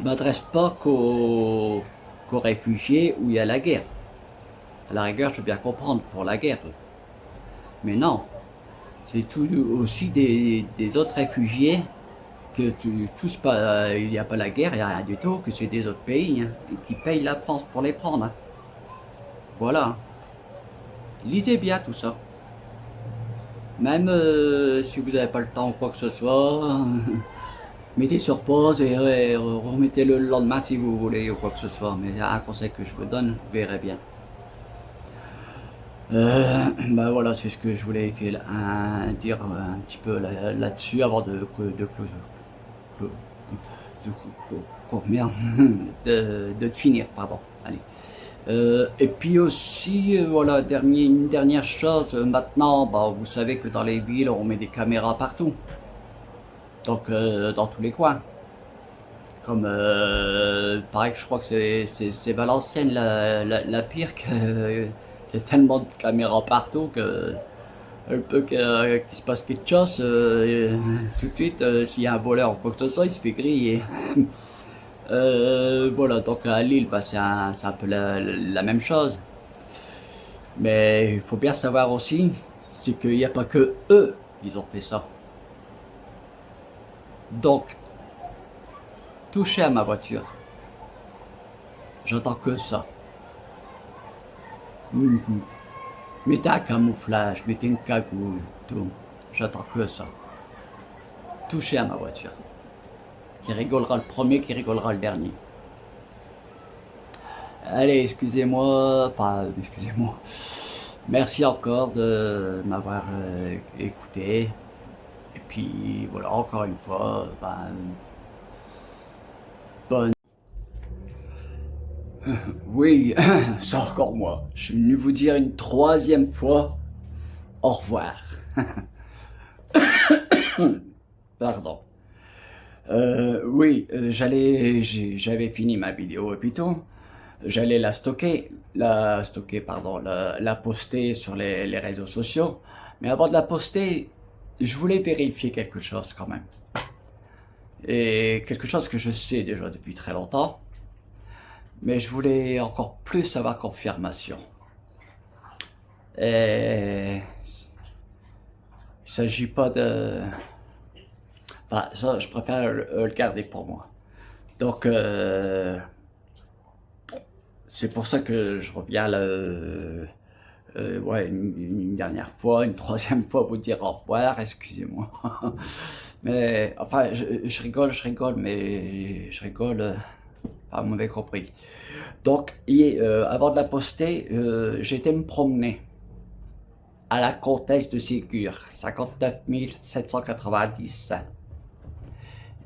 m'adresse pas qu'aux réfugiés où il y a la guerre. À la rigueur, je peux bien comprendre pour la guerre. Mais non, c'est aussi des autres réfugiés que tous pas, il n'y a pas la guerre, il n'y a rien du tout, que c'est des autres pays qui payent la France pour les prendre. Voilà. Lisez bien tout ça. Même si vous n'avez pas le temps ou quoi que ce soit, mettez sur pause et remettez-le le lendemain si vous voulez ou quoi que ce soit. Mais un conseil que je vous donne, vous verrez bien. Ben voilà, c'est ce que je voulais dire un petit peu là-dessus avant de finir, pardon. Allez. Et puis aussi, voilà, une dernière chose, maintenant, bah, vous savez que dans les villes, on met des caméras partout. Donc, dans tous les coins. Comme, pareil que je crois que c'est Valenciennes la pire, qu'il y a tellement de caméras partout que un peu qu'il se passe quelque chose, tout de suite, s'il y a un voleur ou quoi que ce soit, il se fait griller. Voilà, donc à Lille, bah, c'est un peu la même chose. Mais il faut bien savoir aussi, c'est qu'il n'y a pas que eux qui ont fait ça. Donc, touchez à ma voiture. J'entends que ça. Mettez un camouflage, mettez une cagoule, tout. J'attends que ça. Touchez à ma voiture. Qui rigolera le premier, qui rigolera le dernier. Allez, excusez-moi, pas excusez-moi. Merci encore de m'avoir écouté. Et puis voilà, encore une fois, ben, bonne. Oui, c'est encore moi. Je suis venu vous dire une troisième fois au revoir. Pardon. Oui, j'avais fini ma vidéo et puis tout. J'allais la poster sur les réseaux sociaux. Mais avant de la poster, je voulais vérifier quelque chose quand même. Et quelque chose que je sais déjà depuis très longtemps. Mais je voulais encore plus avoir confirmation. Et il s'agit pas de... Bah, ça, je préfère le garder pour moi. Donc, c'est pour ça que je reviens ouais, une dernière fois, une troisième fois vous dire au revoir, excusez-moi. Mais, enfin, je rigole, mais je rigole, vous m'avez compris. Donc, avant de la poster, j'étais me promener à la Comtesse de Ségur, 59 790.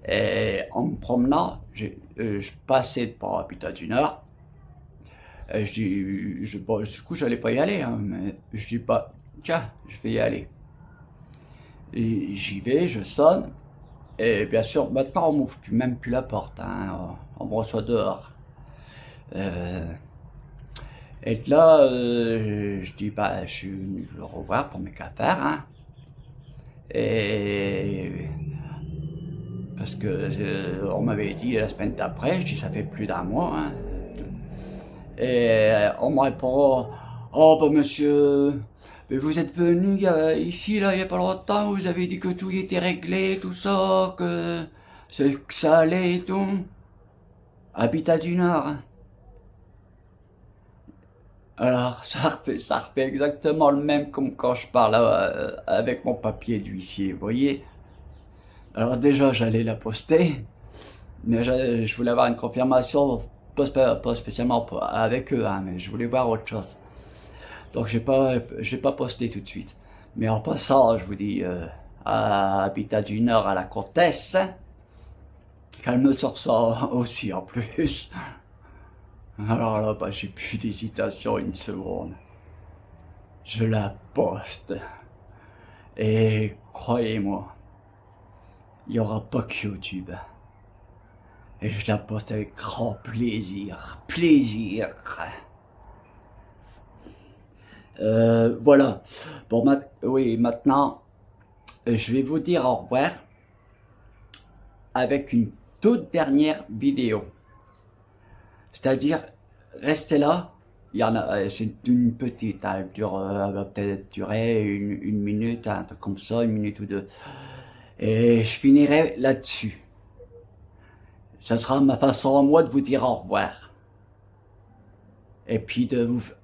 Et en me promenant, je passais par Habitat du Nord. Et bon, du coup, j'allais pas y aller, hein, mais je dis pas, tiens, je vais y aller. Et j'y vais, je sonne. Et bien sûr, maintenant, on m'ouvre même plus la porte, hein, on me reçoit dehors. Et là, je dis, bah, je suis venu le revoir pour mes affaires, hein. Et parce que on m'avait dit la semaine d'après, je dis, ça fait plus d'1 mois, hein. Et on me répond, oh, bah, monsieur, mais vous êtes venu ici, là, il y a pas longtemps, vous avez dit que tout y était réglé, tout ça, que ça allait et tout. Habitat du Nord, hein. Alors, ça refait exactement le même comme quand je parle avec mon papier d'huissier, vous voyez. Alors déjà, j'allais la poster, mais je voulais avoir une confirmation, pas spécialement avec eux, hein, mais je voulais voir autre chose. Donc, je l'ai pas posté tout de suite. Mais en passant, je vous dis, à Habitat du Nord, à la Comtesse, qu'elle me sort ça aussi en plus. Alors là, bah, j'ai plus d'hésitation une seconde. Je la poste. Et croyez-moi, il n'y aura pas que YouTube. Et je la poste avec grand plaisir. Plaisir. Voilà. Bon, oui, maintenant, je vais vous dire au revoir avec une toute dernière vidéo. C'est-à-dire, restez là, il y en a, c'est une petite, hein, elle va peut-être durer une minute, un truc comme ça, 1 minute ou 2. Et je finirai là-dessus. Ça sera ma façon à moi de vous dire au revoir. Et puis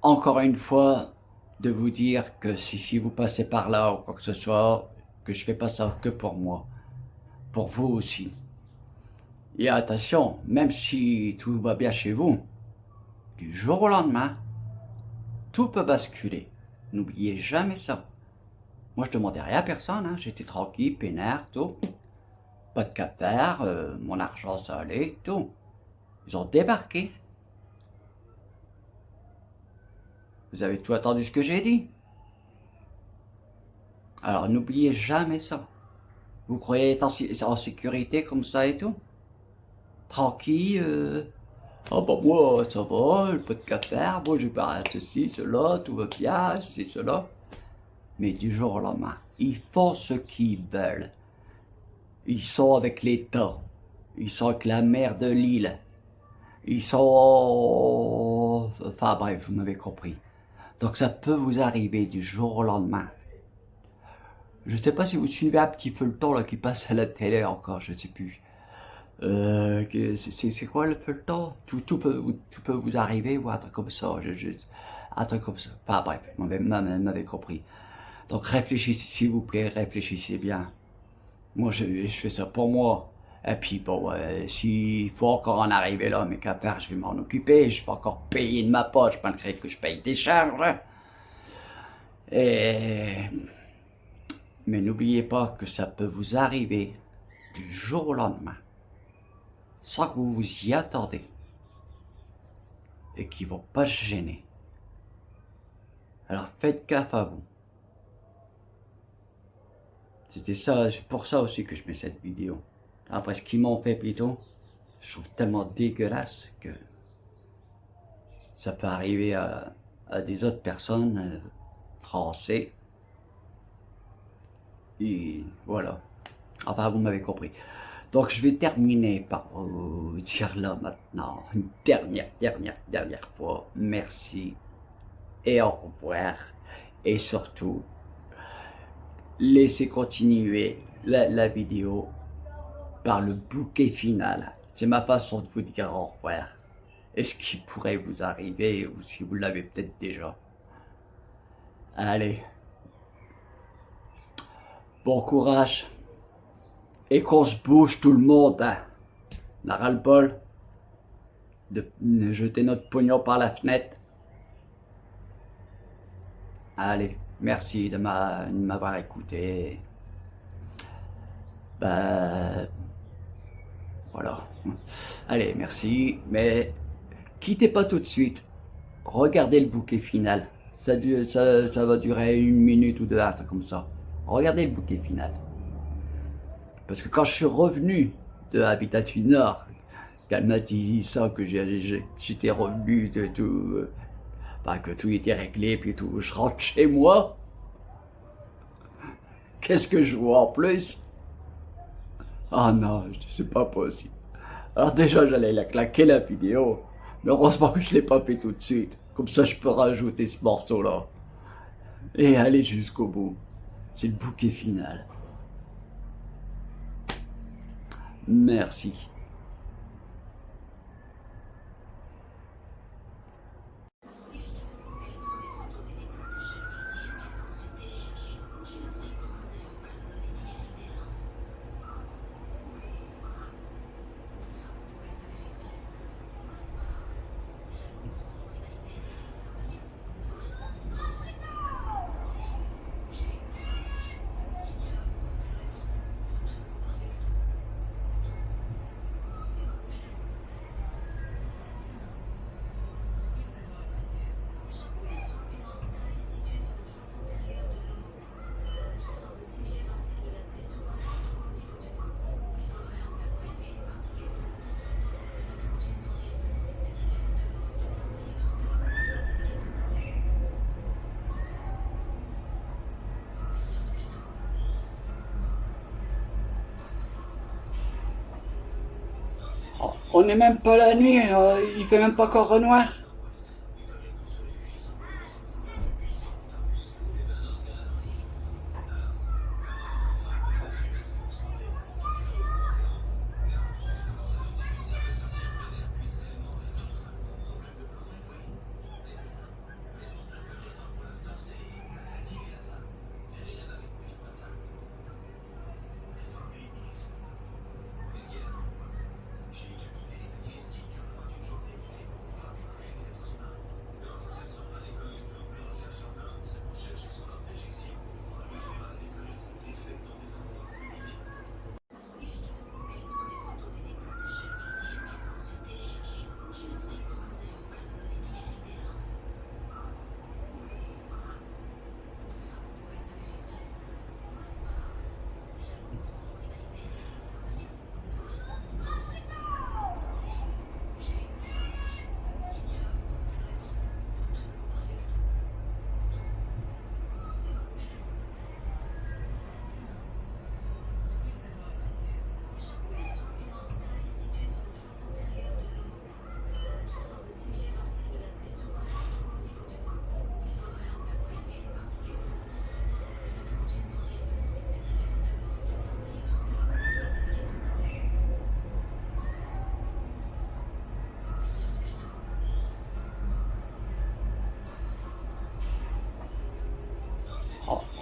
encore une fois, de vous dire que si vous passez par là ou quoi que ce soit, que je fais pas ça que pour moi, pour vous aussi. Et attention, même si tout va bien chez vous, du jour au lendemain, tout peut basculer. N'oubliez jamais ça. Moi, je demandais rien à personne, hein. J'étais tranquille, peinard, tout. Pas de cap vert, mon argent, ça allait, tout. Ils ont débarqué. Vous avez tout entendu ce que j'ai dit? Alors, n'oubliez jamais ça. Vous croyez être en sécurité comme ça et tout? Tranquille, oh bah moi ça va, pas de café, moi j'ai pas ceci, cela, tout va bien, ceci, cela. Mais du jour au lendemain, ils font ce qu'ils veulent. Ils sont avec l'État, ils sont avec la maire de Lille, ils sont... Enfin bref, vous m'avez compris. Donc ça peut vous arriver du jour au lendemain. Je sais pas si vous suivez un petit feuilleton là qui passe à la télé encore, je sais plus. C'est quoi le feuilleton? Tout peut vous arriver ou un truc comme ça. Un truc comme ça. Enfin bref, vous m'avez compris. Donc réfléchissez, s'il vous plaît, réfléchissez bien. Moi, je fais ça pour moi. Et puis bon, s'il faut encore en arriver là, mais qu'à faire, je vais m'en occuper. Je vais encore payer de ma poche, malgré que je paye des charges. Mais n'oubliez pas que ça peut vous arriver du jour au lendemain, sans que vous vous y attendez, et qui ne vont pas se gêner. Alors faites gaffe à vous. C'était ça, c'est pour ça aussi que je mets cette vidéo. Après ce qu'ils m'ont fait plutôt, je trouve tellement dégueulasse que ça peut arriver à des autres personnes, français. Et voilà. Enfin, vous m'avez compris. Donc, je vais terminer par vous dire là maintenant, une dernière fois, merci et au revoir. Et surtout, laissez continuer la vidéo par le bouquet final. C'est ma façon de vous dire au revoir. Et ce qui pourrait vous arriver, ou si vous l'avez peut-être déjà. Allez. Bon courage. Et qu'on se bouge tout le monde. Hein. On a ras-le-bol de jeter notre pognon par la fenêtre. Allez, merci de m'avoir écouté. Bah, voilà. Allez, merci. Mais quittez pas tout de suite. Regardez le bouquet final. Ça va durer 1 minute ou 2, comme ça. Regardez le bouquet final. Parce que quand je suis revenu de Habitat du Nord, qu'elle m'a dit ça, que j'étais revenu de tout, que tout était réglé, puis tout, je rentre chez moi. Qu'est-ce que je vois en plus? Ah non, c'est pas possible. Alors déjà, j'allais la claquer la vidéo, mais heureusement que je l'ai pas fait tout de suite. Comme ça, je peux rajouter ce morceau-là. Et aller jusqu'au bout. C'est le bouquet final. Merci. On n'est même pas la nuit, il fait même pas encore noir.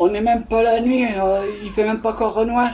On n'est même pas la nuit, il fait même pas encore noir.